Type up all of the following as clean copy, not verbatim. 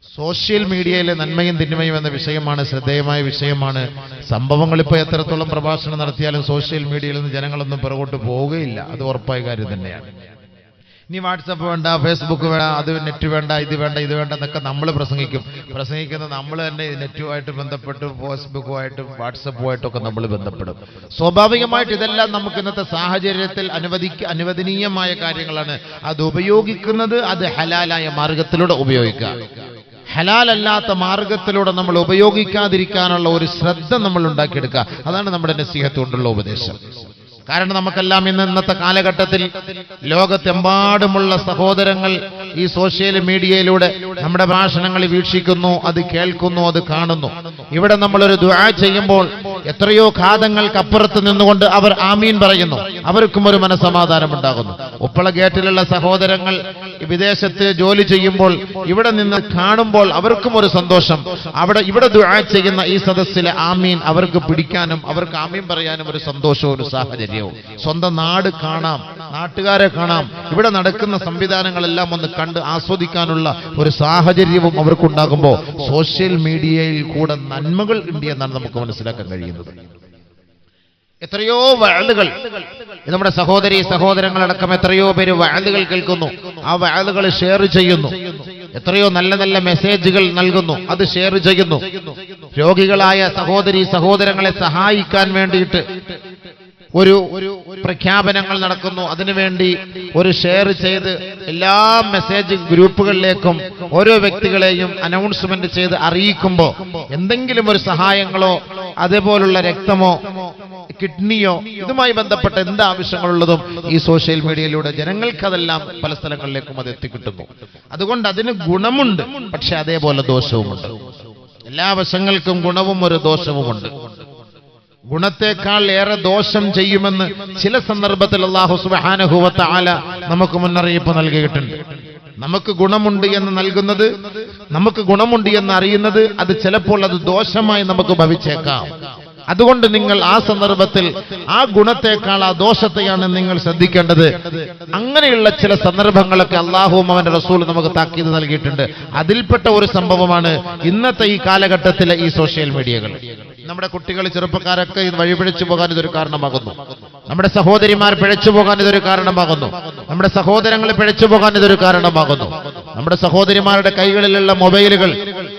Social മീഡിയയിലെ നന്മയും തിന്മയും എന്ന വിഷയമാണ് ശ്രദ്ധേയമായ വിഷയമാണ്. സംഭവങ്ങൾ ഇപ്പോൾ എത്രത്തോളം പ്രഭാഷണം നടത്തിയാലും സോഷ്യൽ മീഡിയയിൽ നിന്ന് ജനങ്ങളൊന്നും പുറകോട്ട് പോവുകയില്ല. അത് ഉറപ്പായ കാര്യം തന്നെയാണ്. ഇനി വാട്സപ്പ് വേണ്ട, ഫേസ്ബുക്ക് വേണ്ട, അത് നെറ്റ് വേണ്ട, ഇത് വേണ്ട, ഇത് വേണ്ട എന്നൊക്കെ നമ്മൾ പ്രസംഗിക്കുന്നത് നമ്മൾ തന്നെ നെറ്റുമായിട്ട് ബന്ധപ്പെട്ട് ഫേസ്ബുക്കുമായിട്ടും വാട്സപ്പുമായിട്ടും ഒക്കെ നമ്മൾ ബന്ധപ്പെടും. സ്വാഭാവികമായിട്ട് ഇതെല്ലാം നമുക്ക് ഇന്നത്തെ സാഹചര്യത്തിൽ അനുവദനീയമായ കാര്യങ്ങളാണ്. അത് ഉപയോഗിക്കുന്നത് അത് ഹലാലായ മാർഗത്തിലൂടെ ഉപയോഗിക്കുക. ഹലാലല്ലാത്ത മാർഗത്തിലൂടെ നമ്മൾ ഉപയോഗിക്കാതിരിക്കാനുള്ള ഒരു ശ്രദ്ധ നമ്മൾ ഉണ്ടാക്കിയെടുക്കുക. അതാണ് നമ്മുടെ നസീഹത്ത് കൊണ്ടുള്ള ഉപദേശം. കാരണം നമുക്കെല്ലാം ഇന്നത്തെ കാലഘട്ടത്തിൽ ലോകത്തെമ്പാടുമുള്ള സഹോദരങ്ങൾ ഈ സോഷ്യൽ മീഡിയയിലൂടെ നമ്മുടെ ഭാഷണങ്ങൾ വീക്ഷിക്കുന്നു, അത് കേൾക്കുന്നു, അത് കാണുന്നു. ഇവിടെ നമ്മളൊരു ദുആ ചെയ്യുമ്പോൾ എത്രയോ ഘാതങ്ങൾക്കപ്പുറത്ത് നിന്നുകൊണ്ട് അവർ ആമീൻ പറയുന്നു. അവർക്കും ഒരു മനസ്സമാധാനം ഉണ്ടാകുന്നു. ഉപ്പള ഗേറ്റിലുള്ള സഹോദരങ്ങൾ വിദേശത്ത് ജോലി ചെയ്യുമ്പോൾ ഇവിടെ നിന്ന് കാണുമ്പോൾ അവർക്കും ഒരു സന്തോഷം. ഇവിടെ ദുആ ചെയ്യുന്ന ഈ സദസ്സിലെ ആമീൻ അവർക്ക് പിടിക്കാനും അവർക്ക് ആമീൻ പറയാനും ഒരു സന്തോഷവും ഒരു സാഹചര്യം. സ്വന്തം നാട് കാണാം, നാട്ടുകാരെ കാണാം, ഇവിടെ നടക്കുന്ന സംവിധാനങ്ങളെല്ലാം ഒന്ന് കണ്ട് ആസ്വദിക്കാനുള്ള ഒരു സാഹചര്യവും അവർക്കുണ്ടാകുമ്പോൾ സോഷ്യൽ മീഡിയയിൽ കൂടെ നന്മകൾ ഉണ്ട് എന്നാണ് നമുക്ക് മനസ്സിലാക്കാൻ കഴിയുന്നത്. എത്രയോ വഅലുകൾ നമ്മുടെ സഹോദരങ്ങളടക്കം എത്രയോ പേര് വഅലുകൾ കേൾക്കുന്നു, ആ വഅലുകൾ ഷെയർ ചെയ്യുന്നു. എത്രയോ നല്ല നല്ല മെസ്സേജുകൾ നൽകുന്നു, അത് ഷെയർ ചെയ്യുന്നു. രോഗികളായ സഹോദരങ്ങളെ സഹായിക്കാൻ വേണ്ടിയിട്ട് ഒരു പ്രഖ്യാപനങ്ങൾ നടക്കുന്നു, അതിനുവേണ്ടി ഒരു ഷെയർ ചെയ്ത് എല്ലാ മെസ്സേജ് ഗ്രൂപ്പുകളിലേക്കും ഓരോ വ്യക്തികളെയും അനൗൺസ്മെന്റ് ചെയ്ത് അറിയിക്കുമ്പോൾ എന്തെങ്കിലും ഒരു സഹായങ്ങളോ അതേപോലുള്ള രക്തമോ കിഡ്നിയോ ഇതുമായി ബന്ധപ്പെട്ട എന്ത് ആവശ്യങ്ങളുള്ളതും ഈ സോഷ്യൽ മീഡിയയിലൂടെ ജനങ്ങൾക്കതെല്ലാം പല സ്ഥലങ്ങളിലേക്കും അത് എത്തിക്കിട്ടുന്നു. അതുകൊണ്ട് അതിന് ഗുണമുണ്ട്, പക്ഷെ അതേപോലെ ദോഷവുമുണ്ട്. എല്ലാ വശങ്ങൾക്കും ഗുണവും ഒരു ദോഷവുമുണ്ട്. ഗുണത്തെക്കാൾ ഏറെ ദോഷം ചെയ്യുമെന്ന് ചില സന്ദർഭത്തിൽ അല്ലാഹു സുബ്ഹാനഹു വ തആല നമുക്ക് മുന്നറിയിപ്പ് നൽകിയിട്ടുണ്ട്. നമുക്ക് ഗുണമുണ്ട് എന്ന് നൽകുന്നത്, നമുക്ക് ഗുണമുണ്ട് എന്ന് അറിയുന്നത് അത് ചിലപ്പോൾ അത് ദോഷമായി നമുക്ക് ഭവിച്ചേക്കാം. അതുകൊണ്ട് നിങ്ങൾ ആ സന്ദർഭത്തിൽ ആ ഗുണത്തെക്കാൾ ആ ദോഷത്തെയാണ് നിങ്ങൾ ശ്രദ്ധിക്കേണ്ടത്. അങ്ങനെയുള്ള ചില സന്ദർഭങ്ങളൊക്കെ അല്ലാഹുവും അവന്റെ റസൂൽ നമുക്ക് താക്കീത് നൽകിയിട്ടുണ്ട്. അതിൽപ്പെട്ട ഒരു സംഭവമാണ് ഇന്നത്തെ ഈ കാലഘട്ടത്തിലെ ഈ സോഷ്യൽ മീഡിയകൾ. നമ്മുടെ കുട്ടികൾ, ചെറുപ്പക്കാരൊക്കെ ഇത് വഴിപിഴച്ചു പോകാൻ ഇതൊരു കാരണമാകുന്നു. നമ്മുടെ സഹോദരിമാർ പിഴച്ചു പോകാൻ ഇതൊരു കാരണമാകുന്നു. നമ്മുടെ സഹോദരങ്ങൾ പിഴച്ചു പോകാൻ ഇതൊരു കാരണമാകുന്നു. നമ്മുടെ സഹോദരിമാരുടെ കൈകളിലുള്ള മൊബൈലുകൾ,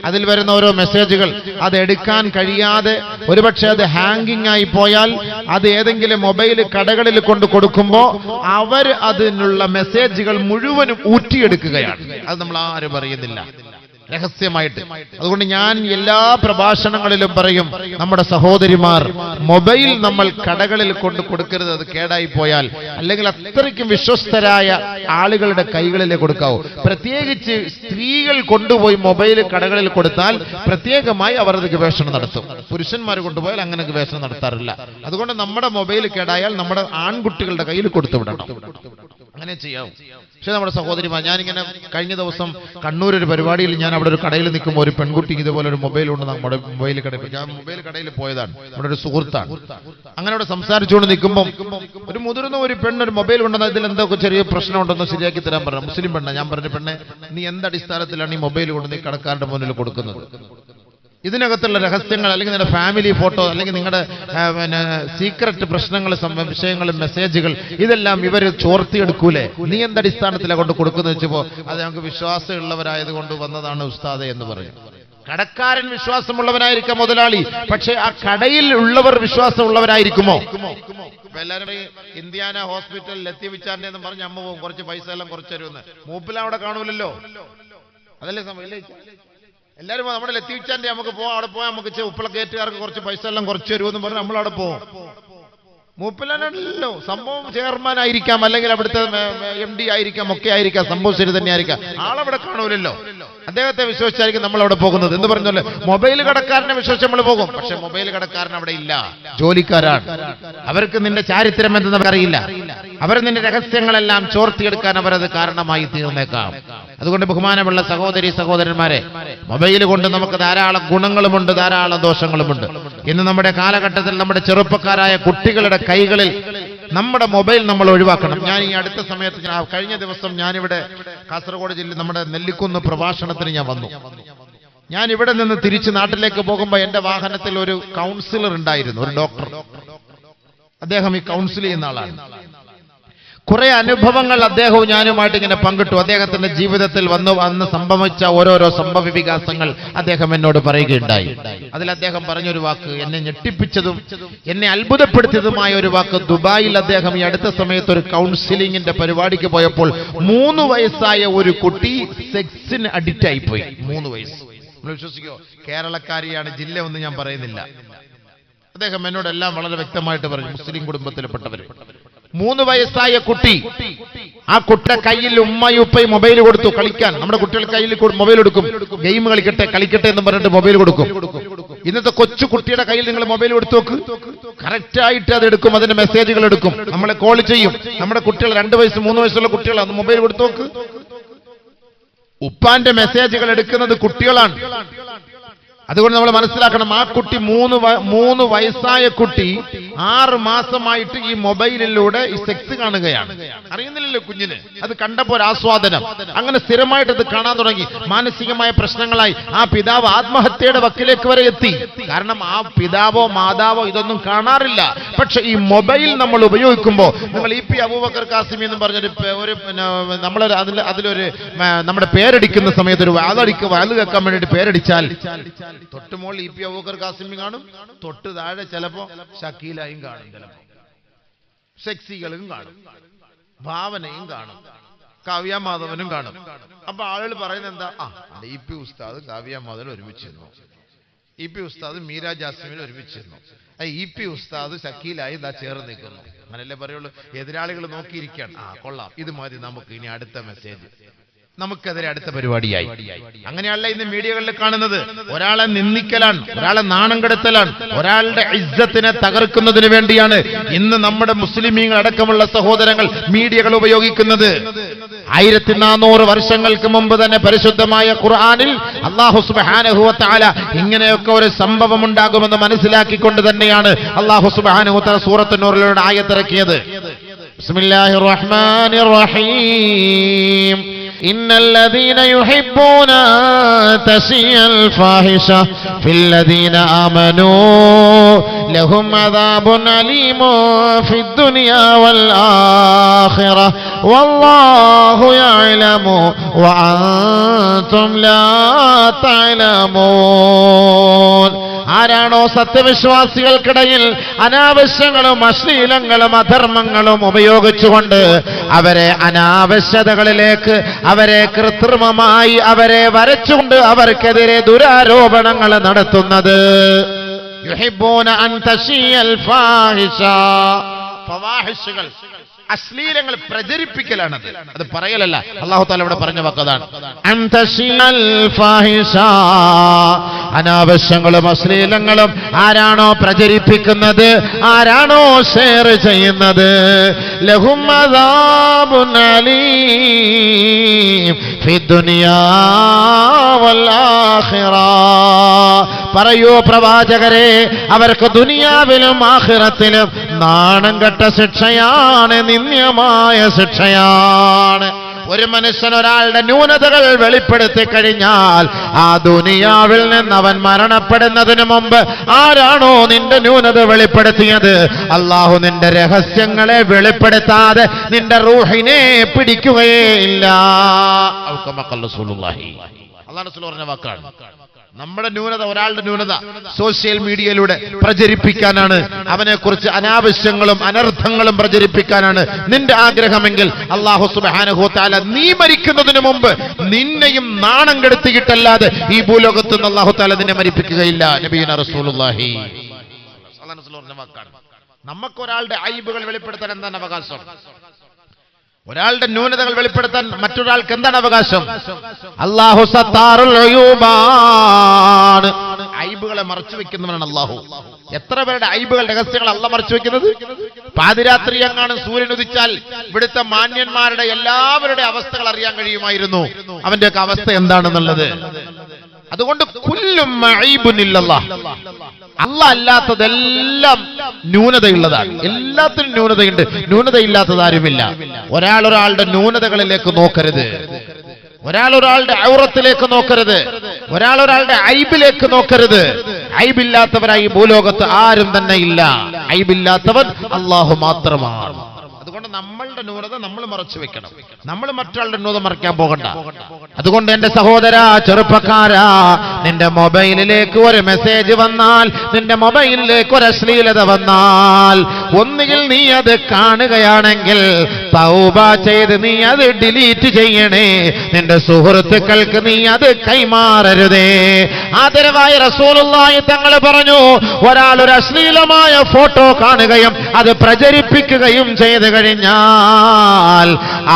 അതിൽ വരുന്ന ഓരോ മെസ്സേജുകൾ അത് എടുക്കാൻ കഴിയാതെ ഒരുപക്ഷെ അത് ഹാങ്ങിങ് ആയി പോയാൽ അത് ഏതെങ്കിലും മൊബൈൽ കടകളിൽ കൊണ്ട് കൊടുക്കുമ്പോൾ അവർ അതിനുള്ള മെസ്സേജുകൾ മുഴുവനും ഊറ്റിയെടുക്കുകയാണ്. അത് നമ്മൾ ആരും അറിയുന്നില്ല, രഹസ്യമായിട്ട്. അതുകൊണ്ട് ഞാൻ എല്ലാ പ്രഭാഷണങ്ങളിലും പറയും, നമ്മുടെ സഹോദരിമാർ മൊബൈൽ നമ്മൾ കടകളിൽ കൊണ്ട് കൊടുക്കരുത്. അത് കേടായി പോയാൽ അല്ലെങ്കിൽ അത്രയ്ക്കും വിശ്വസ്തരായ ആളുകളുടെ കൈകളിലേ കൊടുക്കാവൂ. പ്രത്യേകിച്ച് സ്ത്രീകൾ കൊണ്ടുപോയി മൊബൈൽ കടകളിൽ കൊടുത്താൽ പ്രത്യേകമായി അവർ അത് ഗവേഷണം നടത്തും. പുരുഷന്മാർ കൊണ്ടുപോയാൽ അങ്ങനെ ഗവേഷണം നടത്താറില്ല. അതുകൊണ്ട് നമ്മുടെ മൊബൈൽ കേടായാൽ നമ്മുടെ ആൺകുട്ടികളുടെ കയ്യിൽ കൊടുത്തു വിടണം. അങ്ങനെ ചെയ്യാവും. പക്ഷെ നമ്മുടെ സഹോദരിമാർ, ഞാനിങ്ങനെ കഴിഞ്ഞ ദിവസം കണ്ണൂർ ഒരു പരിപാടിയിൽ ഞാൻ അവിടെ ഒരു കടയിൽ നിൽക്കുമ്പോൾ ഒരു പെൺകുട്ടിക്ക് ഇതുപോലെ ഒരു മൊബൈൽ ഉണ്ട്. നമ്മുടെ മൊബൈൽ കടയിൽ, ഞാൻ മൊബൈൽ കടയിൽ പോയതാണ്, നമ്മുടെ ഒരു സുഹൃത്താണ്. അങ്ങനെ അവിടെ സംസാരിച്ചുകൊണ്ട് നിൽക്കുമ്പോൾ ഒരു മുതിർന്ന ഒരു പെണ്ണൊരു മൊബൈൽ കൊണ്ടുവന്നാൽ ഇതിൽ എന്തൊക്കെ ചെറിയ പ്രശ്നമുണ്ടെന്ന് ശരിയാക്കി തരാൻ പറഞ്ഞു. മുസ്ലിം പെണ്ണ. ഞാൻ പറഞ്ഞു, പെണ്ണെ, നീ എന്തടിസ്ഥാനത്തിലാണ് ഈ മൊബൈൽ കൊണ്ട് നീ കടക്കാരുടെ മുന്നിൽ കൊടുക്കുന്നത്? ഇതിനകത്തുള്ള രഹസ്യങ്ങൾ അല്ലെങ്കിൽ നിങ്ങളുടെ ഫാമിലി ഫോട്ടോ അല്ലെങ്കിൽ നിങ്ങളുടെ സീക്രട്ട് പ്രശ്നങ്ങൾ, വിഷയങ്ങൾ, മെസ്സേജുകൾ ഇതെല്ലാം ഇവർ ചോർത്തിയെടുക്കൂലേ? നീ എന്തടിസ്ഥാനത്തിലാണ് കൊണ്ട് കൊടുക്കുന്നത് വെച്ചപ്പോ അത് ഞങ്ങൾക്ക് വിശ്വാസമുള്ളവരായത് കൊണ്ട് വന്നതാണ് ഉസ്താദെ എന്ന് പറയും. കടക്കാരൻ വിശ്വാസമുള്ളവനായിരിക്കാം മുതലാളി, പക്ഷെ ആ കടയിൽ ഉള്ളവർ വിശ്വാസമുള്ളവരായിരിക്കുമോ? എല്ലാവരും ഇന്ത്യാന ഹോസ്പിറ്റലിൽ എത്തിവിച്ചാൻ്റെ എന്ന് പറഞ്ഞ് അമ്മ പോകും, കുറച്ച് പൈസ എല്ലാം കുറച്ച് തരുമെന്ന്. മൂപ്പിലവിടെ കാണൂലല്ലോ, അതല്ലേ സമയം. എല്ലാവരും നമ്മുടെ ലത്തീഫ്ചാന്റെ നമുക്ക് പോവാം, അവിടെ പോയാൽ നമുക്ക് ഉപ്പള കയറ്റുകാർക്ക് കുറച്ച് പൈസ എല്ലാം കുറച്ച് തരുമെന്ന് പറഞ്ഞ് നമ്മളവിടെ പോവും. മൂപ്പിലാണല്ലോ സംഭവം. ചെയർമാൻ ആയിരിക്കാം, അല്ലെങ്കിൽ അവിടുത്തെ MD ആയിരിക്കാം, ഒക്കെ ആയിരിക്കാം, സംഭവം ശരി തന്നെ ആയിരിക്കാം. ആളവിടെ കാണൂലല്ലോ. അദ്ദേഹത്തെ വിശ്വസിച്ചായിരിക്കും നമ്മൾ അവിടെ പോകുന്നത്. എന്ന് പറഞ്ഞല്ലോ, മൊബൈൽ കടക്കാരനെ വിശ്വസിച്ച് നമ്മൾ പോകും. പക്ഷെ മൊബൈൽ കടക്കാരൻ അവിടെ ഇല്ല, ജോലിക്കാരാണ്. അവർക്ക് നിന്റെ ചാരിത്രം എന്തെന്ന് അറിയില്ല. അവർ നിന്റെ രഹസ്യങ്ങളെല്ലാം ചോർത്തിയെടുക്കാൻ അവരത് കാരണമായി തീർന്നേക്കാം. അതുകൊണ്ട് ബഹുമാനമുള്ള സഹോദരന്മാരെ, മൊബൈൽ കൊണ്ട് നമുക്ക് ധാരാളം ഗുണങ്ങളുമുണ്ട്, ധാരാളം ദോഷങ്ങളുമുണ്ട്. ഇന്ന് നമ്മുടെ കാലഘട്ടത്തിൽ നമ്മുടെ ചെറുപ്പക്കാരായ കുട്ടികളുടെ കൈകളിൽ നമ്മുടെ മൊബൈൽ നമ്മൾ ഒഴിവാക്കണം. ഞാൻ ഈ അടുത്ത സമയത്ത് കഴിഞ്ഞ ദിവസം ഞാനിവിടെ കാസർഗോഡ് ജില്ലയിൽ നമ്മുടെ നെല്ലിക്കുന്ന് പ്രഭാഷണത്തിന് ഞാൻ വന്നു. ഞാൻ ഇവിടെ നിന്ന് തിരിച്ച് നാട്ടിലേക്ക് പോകുമ്പോൾ എന്റെ വാഹനത്തിൽ ഒരു കൗൺസിലർ ഉണ്ടായിരുന്നു, ഒരു ഡോക്ടർ. അദ്ദേഹം ഈ കൗൺസിൽ ചെയ്യുന്ന ആളാണ്. കുറെ അനുഭവങ്ങൾ അദ്ദേഹവും ഞാനുമായിട്ട് ഇങ്ങനെ പങ്കിട്ടു. അദ്ദേഹത്തിന്റെ ജീവിതത്തിൽ വന്ന് സംഭവിച്ച ഓരോരോ സംഭവ വികാസങ്ങൾ അദ്ദേഹം എന്നോട് പറയുകയുണ്ടായി. അതിൽ അദ്ദേഹം പറഞ്ഞൊരു വാക്ക്, എന്നെ ഞെട്ടിപ്പിച്ചതും എന്നെ അത്ഭുതപ്പെടുത്തിയതുമായ ഒരു വാക്ക്, ദുബായിൽ അദ്ദേഹം ഈ അടുത്ത സമയത്ത് ഒരു കൗൺസിലിംഗിന്റെ പരിപാടിക്ക് പോയപ്പോൾ 3 വയസ്സായ ഒരു കുട്ടി സെക്സിന് അഡിക്റ്റ് ആയിപ്പോയി. 3 വയസ്സ്. നിങ്ങൾ വിശ്വസിക്കോ? കേരളക്കാരിയാണ്, ജില്ല ഒന്നും ഞാൻ പറയുന്നില്ല. അദ്ദേഹം എന്നോടെല്ലാം വളരെ വ്യക്തമായിട്ട് പറഞ്ഞു. മുസ്ലിം കുടുംബത്തിൽപ്പെട്ടവർ. 3 വയസ്സായ കുട്ടി, ആ കുട്ടിയുടെ കയ്യിൽ ഉമ്മയും ഉപ്പയും മൊബൈൽ കൊടുത്തു കളിക്കാൻ. നമ്മുടെ കുട്ടികൾ കയ്യിൽ മൊബൈൽ കൊടുക്കും, ഗെയിം കളിക്കട്ടെ എന്ന് പറഞ്ഞിട്ട് മൊബൈൽ കൊടുക്കും. ഇന്നത്തെ കൊച്ചു കുട്ടിയുടെ കയ്യിൽ നിങ്ങൾ മൊബൈൽ കൊടുത്തു നോക്ക്, കറക്റ്റ് ആയിട്ട് അത് എടുക്കും, അതിന്റെ മെസ്സേജുകൾ എടുക്കും, നമ്മളെ കോൾ ചെയ്യും. നമ്മുടെ കുട്ടികൾ 2 വയസ്സ് 3 വയസ്സുള്ള കുട്ടികളാണ്. മൊബൈൽ കൊടുത്തു നോക്ക്, ഉപ്പാന്റെ മെസ്സേജുകൾ എടുക്കുന്നത് കുട്ടികളാണ്. അതുകൊണ്ട് നമ്മൾ മനസ്സിലാക്കണം, ആ കുട്ടി 3 വയസ്സായ കുട്ടി 6 മാസമായിട്ട് ഈ മൊബൈലിലൂടെ ഈ സെക്സ് കാണുകയാണ്. അറിയുന്നില്ലല്ലോ കുഞ്ഞിന്. അത് കണ്ടപ്പോൾ ഒരു ആസ്വാദനം. അങ്ങനെ സ്ഥിരമായിട്ട് ഇത് കാണാൻ തുടങ്ങി. മാനസികമായ പ്രശ്നങ്ങളായി ആ പിതാവ് ആത്മഹത്യയുടെ വക്കിലേക്ക് വരെ എത്തി. കാരണം ആ പിതാവോ മാതാവോ ഇതൊന്നും കാണാറില്ല. പക്ഷെ ഈ മൊബൈൽ നമ്മൾ ഉപയോഗിക്കുമ്പോൾ, നിങ്ങൾ ഇ പി അബൂബക്കർ കാസിമി എന്ന് പറഞ്ഞൊരു നമ്മൾ അതിലൊരു നമ്മുടെ പേരടിക്കുന്ന സമയത്ത് ഒരു വാല് കേൾക്കാൻ വേണ്ടിയിട്ട് പേരടിച്ചാൽ തൊട്ടുമോൾ ഇ പി അബൂബക്കർ കാസിമി കാണും, തൊട്ട് താഴെ ചിലപ്പോ ഷക്കീലായും കാണും, ചിലപ്പോ സെക്സികളും കാണും, ഭാവനയും കാണും, കാവ്യ മാധവനും കാണും. അപ്പൊ ആളുകൾ പറയുന്നത് എന്താ? ഇ പി ഉസ്താദ് കാവ്യ മാധവൻ ഒരുമിച്ചിരുന്നു, ഇ പി ഉസ്താദ് മീര ജാസ്മിൻ ഒരുമിച്ചിരുന്നു, ഇ പി ഉസ്താദ് ഷക്കീലായി ഇതാ ചേർന്ന് നിൽക്കുന്നു. അങ്ങനല്ലേ പറയുള്ളൂ. എതിരാളികൾ നോക്കിയിരിക്കുകയാണ്. കൊള്ളാം, ഇത് മതി നമുക്ക്, ഇനി അടുത്ത മെസ്സേജ്, നമുക്കെതിരെ അടുത്ത പരിപാടിയായി. അങ്ങനെയല്ല ഇന്ന് മീഡിയകളിൽ കാണുന്നത്. ഒരാളെ നിന്ദിക്കലാണ്, ഒരാളെ നാണം കെടുത്തലാണ്, ഒരാളുടെ ഇസ്സത്തിനെ തകർക്കുന്നതിന് വേണ്ടിയാണ് ഇന്ന് നമ്മുടെ മുസ്ലിമീങ്ങൾ അടക്കമുള്ള സഹോദരങ്ങൾ മീഡിയകൾ ഉപയോഗിക്കുന്നത്. 1400 വർഷങ്ങൾക്ക് മുമ്പ് തന്നെ പരിശുദ്ധമായ ഖുർആനിൽ അല്ലാഹു സുബ്ഹാനഹു വ തആല ഇങ്ങനെയൊക്കെ ഒരു സംഭവം ഉണ്ടാകുമെന്ന് മനസ്സിലാക്കിക്കൊണ്ട് തന്നെയാണ് അല്ലാഹു സുബ്ഹാനഹു വ തആല സൂറത്തുൻ നൂറിലൂടെ ആയത്തിറക്കിയത്. ബിസ്മില്ലാഹിർ റഹ്മാനിർ റഹീം. إن الذين يحبون أن تشيع الفاحشة في الذين آمنوا لهم عذاب أليم في الدنيا والآخرة والله يعلم وأنتم لا تعلمون. ആരാണോ സത്യവിശ്വാസികൾക്കിടയിൽ അനാവശ്യങ്ങളും അശ്ലീലങ്ങളും അധർമ്മങ്ങളും ഉപയോഗിച്ചുകൊണ്ട് അവരെ അനാവശ്യതകളിലേക്ക്, അവരെ കൃത്രിമമായി അവരെ വരച്ചുകൊണ്ട് അവർക്കെതിരെ ദുരാരോപണങ്ങൾ നടത്തുന്നത്, യുഹിബ്ബൂന അൻ തശീഅൽ ഫാഹിഷ, ഫവാഹിഷുകൾ, അശ്ലീലങ്ങൾ പ്രചരിപ്പിക്കലാണത്, അത് പറയലല്ല. അല്ലാഹു തആല ഇവിടെ പറഞ്ഞ വാക്കതാണ് അൻ തശീഅൽ ഫാഹിഷ. അനാവശ്യങ്ങളും അശ്ലീലങ്ങളും ആരാണോ പ്രചരിപ്പിക്കുന്നത്, ആരാണോ ഷെയർ ചെയ്യുന്നത്, ലഹും അദാബുൻ അലീം ഫിദ്ദുനിയാ വൽ ആഖിറ. പറയൂ പ്രവാചകരെ, അവർക്ക് ദുനിയാവിലും ആഖിറത്തിലും നാണം കെട്ട ശിക്ഷയാണ്, നിന്ദ്യമായ ശിക്ഷയാണ്. ഒരു മനുഷ്യൻ ഒരാളുടെ ന്യൂനതകൾ വെളിപ്പെടുത്തി കഴിഞ്ഞാൽ ആ ദുനിയാവിൽ നിന്ന് അവൻ മരണപ്പെടുന്നതിന് മുമ്പ് ആരാണോ നിന്റെ ന്യൂനത വെളിപ്പെടുത്തിയത്, അല്ലാഹു നിന്റെ രഹസ്യങ്ങളെ വെളിപ്പെടുത്താതെ നിന്റെ റൂഹിനെ പിടിക്കുകയേ ഇല്ല. അല്ലാഹു പറഞ്ഞ വാക്കാണ്. നമ്മുടെ ന്യൂനത, ഒരാളുടെ ന്യൂനത സോഷ്യൽ മീഡിയയിലൂടെ പ്രചരിപ്പിക്കാനാണ്, അവനെക്കുറിച്ച് അനാവശ്യങ്ങളും അനർത്ഥങ്ങളും പ്രചരിപ്പിക്കാനാണ് നിന്റെ ആഗ്രഹമെങ്കിൽ അല്ലാഹു സുബ്ഹാനഹു വ തആല നീ മരിക്കുന്നതിന് മുമ്പ് നിന്നെയും നാണം കെടുത്തിയിട്ടല്ലാതെ ഈ ഭൂലോകത്ത് നിന്ന് അല്ലാഹു തആല നിന്നെ മരിപ്പിക്കുകയില്ല. നബിയുനാ റസൂലുള്ളാഹി സ്വല്ലല്ലാഹു അലൈഹി വസല്ലം വാക്കാണ്. നമുക്കൊരാളുടെ ഐബുകൾ വെളിപ്പെടുത്താൻ എന്താണ് അവകാശം? ഒരാളുടെ ന്യൂനതകൾ വെളിപ്പെടുത്താൻ മറ്റൊരാൾക്ക് എന്താണ് അവകാശം? അല്ലാഹു സത്താറുൽ ഉയൂബാണ്. ഐബുകളെ മറച്ചു വെക്കുന്നവനാണ് അല്ലാഹു. എത്ര പേരുടെ ഐബുകൾ, രഹസ്യങ്ങൾ അല്ലാഹു മറച്ചു വെക്കുന്നത്? പാതിരാത്രി എങ്ങാനും സൂര്യൻ ഉദിച്ചാൽ ഇവിടുത്തെ മാന്യന്മാരുടെ എല്ലാവരുടെ അവസ്ഥകൾ അറിയാൻ കഴിയുമായിരുന്നു, അവന്റെയൊക്കെ അവസ്ഥ എന്താണെന്നുള്ളത്. അതുകൊണ്ട് കുല്ലും മഈബുനില്ലല്ലാഹ്, അല്ലാഹ് അല്ലാത്തതെല്ലാം ന്യൂനതയുള്ളതാണ്. എല്ലാത്തിനും ന്യൂനതയുണ്ട്, ന്യൂനതയില്ലാത്തത് ആരുമില്ല. ഒരാളുടെ ന്യൂനതകളിലേക്ക് നോക്കരുത്, ഒരാളുടെ ഔറത്തിലേക്ക് നോക്കരുത്, ഒരാളുടെ ഐബിലേക്ക് നോക്കരുത്. ഐബില്ലാത്തവരായി ഭൂലോകത്ത് ആരും തന്നെ ഇല്ല. ഐബില്ലാത്തവൻ അല്ലാഹു മാത്രമാണ്. അതുകൊണ്ട് നമ്മളുടെ ന്യൂനത നമ്മൾ മറച്ചു വെക്കണം, നമ്മൾ മറ്റൊരാളുടെ ന്യൂനത മറയ്ക്കാൻ പോകണ്ട. അതുകൊണ്ട് എന്റെ സഹോദരാ, ചെറുപ്പക്കാരാ, നിന്റെ മൊബൈലിലേക്ക് ഒരു മെസ്സേജ് വന്നാൽ, നിന്റെ മൊബൈലിലേക്ക് ഒരു അശ്ലീലത വന്നാൽ, ഒന്നുകിൽ നീ അത് കാണുകയാണെങ്കിൽ തൗബ ചെയ്ത് നീ അത് ഡിലീറ്റ് ചെയ്യണേ. നിന്റെ സുഹൃത്തുക്കൾക്ക് നീ അത് കൈമാറരുതേ. ആദരവായ റസൂലുള്ളാഹി തങ്ങൾ പറഞ്ഞു, ഒരാൾ ഒരു അശ്ലീലമായ ഫോട്ടോ കാണുകയും അത് പ്രചരിപ്പിക്കുകയും ചെയ്തു കഴിഞ്ഞാൽ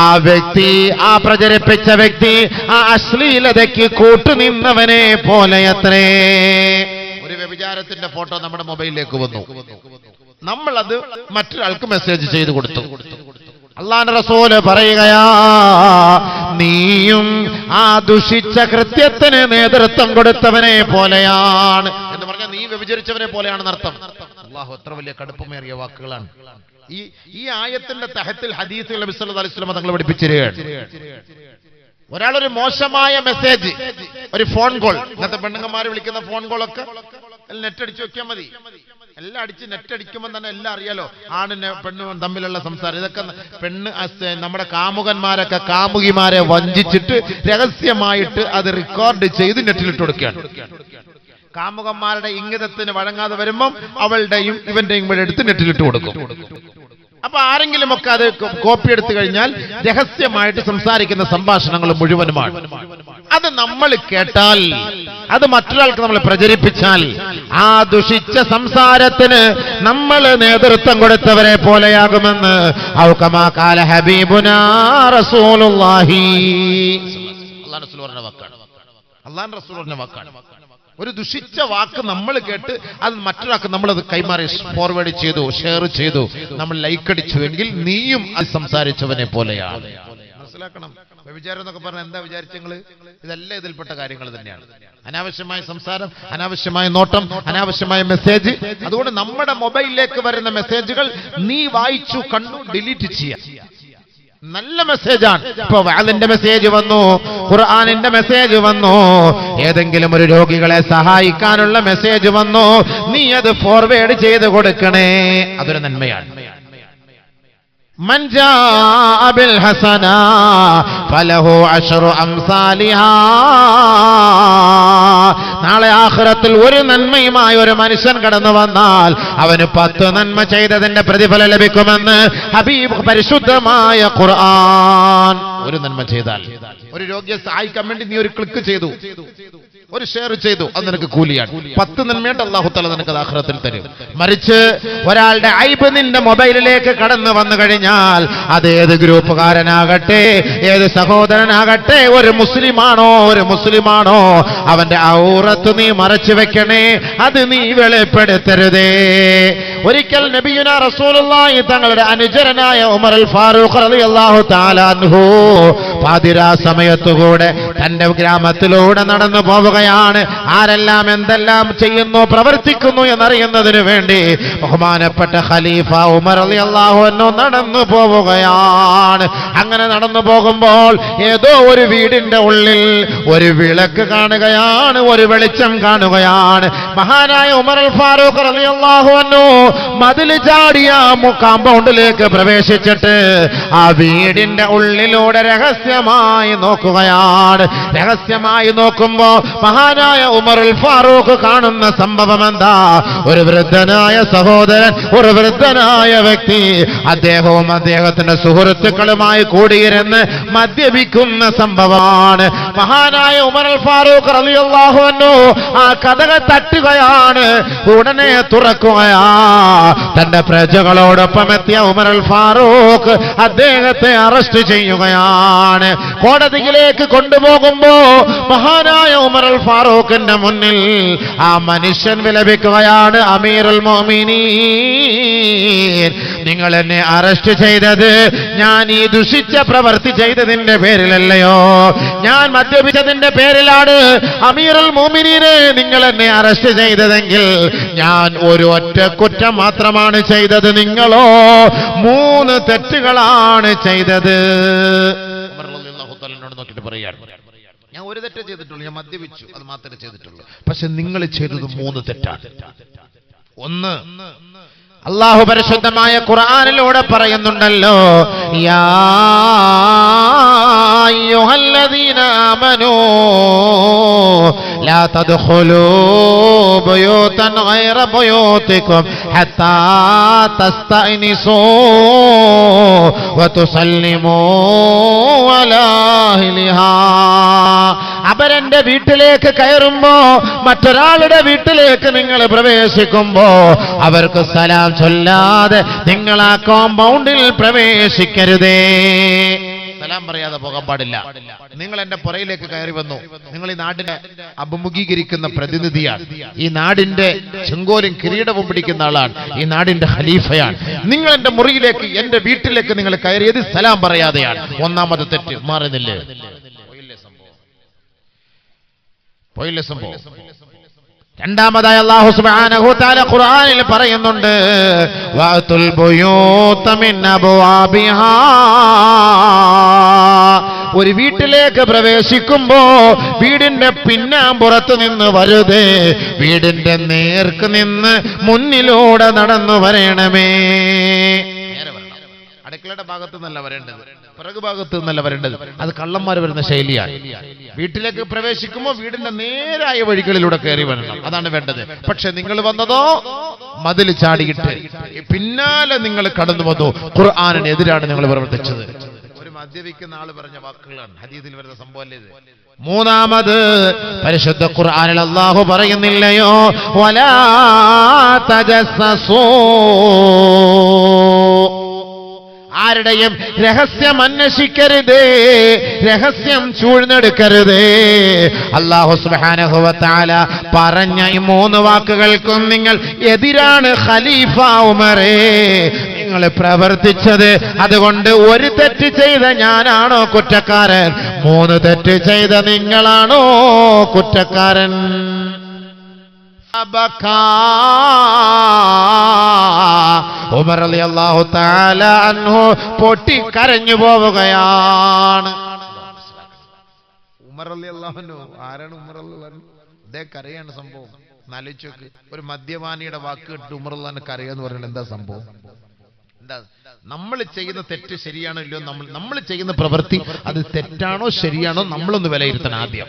ആ വ്യക്തി, ആ പ്രചരിപ്പിച്ച വ്യക്തി ആ അശ്ലീലതയ്ക്ക് കൂട്ടുനിന്നവനെ പോലെയത്രേ. ഒരു വ്യഭിചാരത്തിന്റെ ഫോട്ടോ നമ്മുടെ മൊബൈലിലേക്ക് വന്നു, നമ്മൾ അത് മറ്റൊരാൾക്ക് മെസ്സേജ് ചെയ്തു കൊടുത്തു. അല്ലാഹുവിന്റെ റസൂല് പറയുകയാ, നീയും ആ ദുഷിച്ച കൃത്യത്തിന് നേതൃത്വം കൊടുത്തവനെ പോലെയാണ് എന്ന് പറഞ്ഞാൽ നീ വ്യഭിചരിച്ചവനെ പോലെയാണെന്ന് അർത്ഥം. അല്ലാഹു എത്ര വലിയ കടുപ്പമേറിയ വാക്കുകളാണ്. ഈ ആയത്തിന്റെ തഹത്തിൽ ഹദീസിൽ നബി സല്ലല്ലാഹു അലൈഹി വസല്ലം തങ്ങൾ പഠിപ്പിച്ചിരിക്കുകയാണ്. ഒരാളൊരു മോശമായ മെസ്സേജ്, ഒരു ഫോൺ കോൾ, ഇന്നത്തെ പെണ്ണുങ്ങന്മാർ വിളിക്കുന്ന ഫോൺ കോളൊക്കെ നെറ്റ് അടിച്ചു വെക്കാൻ മതി. എല്ലാം അടിച്ച് നെറ്റ് അടിക്കുമ്പോൾ തന്നെ എല്ലാം അറിയാലോ, ആണിന് പെണ്ണും തമ്മിലുള്ള സംസാരം. ഇതൊക്കെ നമ്മുടെ കാമുകന്മാരൊക്കെ കാമുകിമാരെ വഞ്ചിച്ചിട്ട് രഹസ്യമായിട്ട് അത് റെക്കോർഡ് ചെയ്ത് നെറ്റിലിട്ട് കൊടുക്കുകയാണ്. കാമുകന്മാരുടെ ഇംഗിതത്തിന് വഴങ്ങാതെ വരുമ്പം അവളുടെയും ഇവന്റെയും കൂടെ എടുത്ത് നെറ്റിലിട്ട് കൊടുക്കും. അപ്പൊ ആരെങ്കിലും ഒക്കെ അത് കോപ്പി എടുത്തു കഴിഞ്ഞാൽ രഹസ്യമായിട്ട് സംസാരിക്കുന്ന സംഭാഷണങ്ങൾ മുഴുവനുമാണ്. അത് നമ്മൾ കേട്ടാൽ, അത് മറ്റൊരാൾക്ക് നമ്മൾ പ്രചരിപ്പിച്ചാൽ, ആ ദുഷിച്ച സംസാരത്തിന് നമ്മൾ നേതൃത്വം കൊടുത്തവരെ പോലെയാകുമെന്ന് ഔകമാ ഖാല ഹബീബുനാ റസൂലുള്ളാഹി. അല്ലാഹു റസൂൽ പറഞ്ഞ വാക്കാണ്, അല്ലാഹു റസൂൽ പറഞ്ഞ വാക്കാണ്. ഒരു ദുഷിച്ച വാക്ക് നമ്മൾ കേട്ട് അത് മറ്റൊരാൾക്ക് നമ്മളത് കൈമാറി ഫോർവേഡ് ചെയ്തു, ഷെയർ ചെയ്തു, നമ്മൾ ലൈക്ക് അടിച്ചു എങ്കിൽ നീയും അത് സംസാരിച്ചവനെ പോലെയാണ്. മനസ്സിലാക്കണം. വ്യഭിചാരം എന്നൊക്കെ പറഞ്ഞാൽ എന്താ വിചാരിച്ചങ്ങള്? ഇതെല്ലാം ഇതിൽപ്പെട്ട കാര്യങ്ങൾ തന്നെയാണ്. അനാവശ്യമായ സംസാരം, അനാവശ്യമായ നോട്ടം, അനാവശ്യമായ മെസ്സേജ്. അതുകൊണ്ട് നമ്മുടെ മൊബൈലിലേക്ക് വരുന്ന മെസ്സേജുകൾ നീ വായിച്ചു, കണ്ടു, ഡിലീറ്റ് ചെയ്യാം. നല്ല മെസ്സേജാണ്. ഇപ്പൊ വാലിന്റെ മെസ്സേജ് വന്നു, ഖുർആനിന്റെ മെസ്സേജ് വന്നു, ഏതെങ്കിലും ഒരു രോഗികളെ സഹായിക്കാനുള്ള മെസ്സേജ് വന്നു, നീ അത് ഫോർവേഡ് ചെയ്ത് കൊടുക്കണേ. അതൊരു നന്മയാണ്. മൻ ജാഅ ബിൽ ഹസന ഫലഹു അശ്റു അംസാലിഹാ. നാളെ ആഖിറത്തിൽ ഒരു നന്മയുമായി ഒരു മനുഷ്യൻ കടന്നു വന്നാൽ അവന് 10 നന്മ ചെയ്തതിന്റെ പ്രതിഫലം ലഭിക്കുമെന്ന് ഹബീബ് പരിശുദ്ധമായ ഖുർആൻ. ഒരു നന്മ ചെയ്താൽ, ഒരു രോഗിയെ സഹായിക്കാൻ വേണ്ടി നീ ഒരു ക്ലിക്ക് ചെയ്തു, ഒരു ഷെയർ ചെയ്തു, അത് നിനക്ക് കൂലിയാണ്. 10 നന്മയായിട്ട് അല്ലാഹു തആല നിനക്ക് ആഖിറത്തിൽ തരും. മറിച്ച് ഒരാളുടെ ഐബ് നിന്റെ മൊബൈലിലേക്ക് കടന്നു വന്നു കഴിഞ്ഞാൽ, അത് ഏത് ഗ്രൂപ്പുകാരനാകട്ടെ, ഏത് സഹോദരനാകട്ടെ, ഒരു മുസ്ലിമാണോ, അവന്റെ ഔറത്ത് നീ മറച്ചു വെക്കണേ, അത് നീ വെളിപ്പെടുത്തരുതേ. ഒരിക്കൽ നബിയുനാ റസൂലുള്ളാഹി തങ്ങളുടെ അനുചരനായ ഉമർ അൽ ഫാറൂഖ് റളിയല്ലാഹു തആല അൻഹു പാതിരാ സമയത്തുകൂടെ തന്റെ ഗ്രാമത്തിലൂടെ നടന്നു പോവുകയാണ്. ആരെല്ലാം എന്തെല്ലാം ചെയ്യുന്നു, പ്രവർത്തിക്കുന്നു എന്നറിയുന്നതിന് വേണ്ടി ബഹുമാനപ്പെട്ട ഖലീഫ ഉമർ റളിയല്ലാഹു അൻഹു നടന്നു പോവുകയാണ്. അങ്ങനെ നടന്നു പോകുമ്പോൾ ഏതോ ഒരു വീടിന്റെ ഉള്ളിൽ ഒരു വിളക്ക് കാണുകയാണ്, ഒരു വെളിച്ചം കാണുകയാണ്. മഹാനായ ഉമർ അൽ ഫാറൂഖ് റളിയല്ലാഹു അൻഹു മതിൽ ചാടിയ കോമ്പൗണ്ടിലേക്ക് പ്രവേശിച്ചിട്ട് ആ വീടിന്റെ ഉള്ളിലൂടെ രഹസ്യമായി നോക്കുകയാണ്. രഹസ്യമായി നോക്കുമ്പോ മഹാനായ ഉമർ അൽ ഫാറൂഖ് കാണുന്ന സംഭവം എന്താ? ഒരു വൃദ്ധനായ സഹോദരൻ, ഒരു വൃദ്ധനായ വ്യക്തി, അദ്ദേഹവും അദ്ദേഹത്തിന്റെ സുഹൃത്തുക്കളുമായി കൂടിയിരുന്ന് മദ്യപിക്കുന്ന സംഭവമാണ്. മഹാനായ ഉമർ അൽ ഫാറൂഖ് റളിയല്ലാഹു അൻഹു ആ കതക തട്ടുകയാണ്. ഉടനെ തുറക്കുകയാ. തന്റെ പ്രജകളോടൊപ്പം എത്തിയ ഉമർ അൽ ഫാറൂഖ് അദ്ദേഹത്തെ അറസ്റ്റ് ചെയ്യുകയാണ്. പറയുകയാണ്, കോടതിയിലേക്ക് കൊണ്ടുപോകുമ്പോ മഹാനായ ഉമർ അൽ ഫാറൂഖിന്റെ മുന്നിൽ ആ മനുഷ്യൻ വിലപിക്കുകയാണ്, അമീറുൽ മുഅ്മിനീൻ, നിങ്ങൾ എന്നെ അറസ്റ്റ് ചെയ്തത് ഞാൻ ഈ ദുഷിച്ച പ്രവൃത്തി ചെയ്തതിന്റെ പേരിലല്ലയോ, ഞാൻ മദ്യപിച്ചതിന്റെ പേരിലാണ്. അമീറുൽ മുഅ്മിനീനെ, നിങ്ങൾ എന്നെ അറസ്റ്റ് ചെയ്തതെങ്കിൽ ഞാൻ ഒരു ഒറ്റ കുറ്റം മാത്രമാണ് ചെയ്തത്, നിങ്ങളോ 3 തെറ്റുകളാണ് ചെയ്തത്. നോക്കിയിട്ട് പറയാണ്, ഞാൻ ഒരു തെറ്റ് ചെയ്തിട്ടുള്ളൂ, ഞാൻ മദ്യപിച്ചു, അത് മാത്രമേ ചെയ്തിട്ടുള്ളൂ. പക്ഷെ നിങ്ങൾ ചെയ്തത് 3 തെറ്റാണ്. ഒന്ന്, അല്ലാഹു പരിശുദ്ധമായ ഖുർആനിലൂടെ പറയുന്നുണ്ടല്ലോ, യാ അയ്യുഹല്ലദീന ആമനൂ ലാ തദ്ഖുലൂ ബുയൂതൻ ഗൈറ ബുയൂതികും ഹത്താ തസ്തഅനിസൂ വതുസല്ലിമൂ അലാ അഹ്ലിഹാ. അവരെന്റെ വീട്ടിലേക്ക് കയറുമ്പോ, മറ്റൊരാളുടെ വീട്ടിലേക്ക് നിങ്ങൾ പ്രവേശിക്കുമ്പോ അവർക്ക് സലാം ചൊല്ലാതെ നിങ്ങൾ ആ കോമ്പൗണ്ടിൽ പ്രവേശിക്കരുതേ. സലാം പറയാതെ പോകാൻ പാടില്ല. നിങ്ങൾ എന്റെ പുറയിലേക്ക് കയറി വന്നു, നിങ്ങൾ ഈ നാടിനെ അഭിമുഖീകരിക്കുന്ന പ്രതിനിധിയാണ്, ഈ നാടിന്റെ ചെങ്കോലും കിരീടവും പിടിക്കുന്ന ആളാണ്, ഈ നാടിന്റെ ഖലീഫയാണ്. നിങ്ങൾ എന്റെ മുറിയിലേക്ക്, എന്റെ വീട്ടിലേക്ക് നിങ്ങൾ കയറിയത് സലാം പറയാതെയാണ്. ഒന്നാമത് തെറ്റ്. മാറുന്നില്ലേ? പോയില്ലേ സംഭവം? രണ്ടാമതായി അല്ലാഹു സുബ്ഹാനഹു തആല ഖുർആനിൽ പറയുന്നുണ്ട്, വഅതുൽ ബുയൂത മിൻ അബ്വാബിഹാ. ഒരു വീട്ടിലേക്ക് പ്രവേശിക്കുമ്പോ വീടിന്റെ പിന്നാമ്പുറത്ത് നിന്ന് വരുതേ, വീടിന്റെ നേർക്ക് നിന്ന് മുന്നിലൂടെ നടന്നു വരണമേ. അടുക്കളയുടെ ഭാഗത്ത് നിന്നല്ല വരേണ്ടത്, പിറകു ഭാഗത്ത് നിന്നല്ല വരേണ്ടത്. അത് കള്ളന്മാർ വരുന്ന ശൈലിയാണ്. വീട്ടിലേക്ക് പ്രവേശിക്കുമ്പോൾ വീടിന്റെ നേരായ വഴികളിലൂടെ കയറി വരണം, അതാണ് വേണ്ടത്. പക്ഷെ നിങ്ങൾ വന്നതോ മതിൽ ചാടിയിട്ട് പിന്നാലെ നിങ്ങൾ കടന്നു വന്നു. ഖുർആനിനെതിരാണ് നിങ്ങൾ പ്രവർത്തിച്ചത്. ഒരു മദ്യപിക്കുന്ന ആള് പറഞ്ഞ വാക്കുകളാണ്, ഹദീസിൽ വരുന്ന സംഭവമല്ലേ ഇത്. മൂന്നാമത്, പരിശുദ്ധ ഖുർആനിൽ അല്ലാഹു പറയുന്നില്ലയോ, വലാ തജസ്സസൂ, ആരുടെയും രഹസ്യം അന്വേഷിക്കരുതേ, രഹസ്യം ചൂഴ്ന്നെടുക്കരുതേ. അല്ലാഹു സുബ്ഹാനഹു വ തആല പറഞ്ഞ ഈ 3 വാക്കുകൾക്കും നിങ്ങൾ എതിരാണ് ഖലീഫ ഉമറേ നിങ്ങൾ പ്രവർത്തിച്ചത്. അതുകൊണ്ട് ഒരു തെറ്റ് ചെയ്ത ഞാനാണോ കുറ്റക്കാരൻ? 3 തെറ്റ് ചെയ്ത നിങ്ങളാണോ കുറ്റക്കാരൻ? ഉമർ റളിയല്ലാഹു തആല അൻഹു പൊട്ടിക്കരഞ്ഞു പോവുകയാണ്. ഉമർ റളിയല്ലാഹു അൻഹു ആരാണ്? ഉമർ റളിയല്ലാഹു അൻഹു ഇതേ കരയാണ് സംഭവം. നാലിച്ചോക്ക്, ഒരു മദ്യപാനിയുടെ വാക്ക് കേട്ട് ഉമർ റളിയല്ലാഹു അൻഹു കരയാന്ന് പറഞ്ഞാൽ എന്താ സംഭവം? എന്താ നമ്മൾ ചെയ്യുന്ന തെറ്റ് ശരിയാണോ ഇല്ലയോ, നമ്മൾ ചെയ്യുന്ന പ്രവൃത്തി അത് തെറ്റാണോ ശരിയാണോ നമ്മളൊന്ന് വിലയിരുത്തണം ആദ്യം.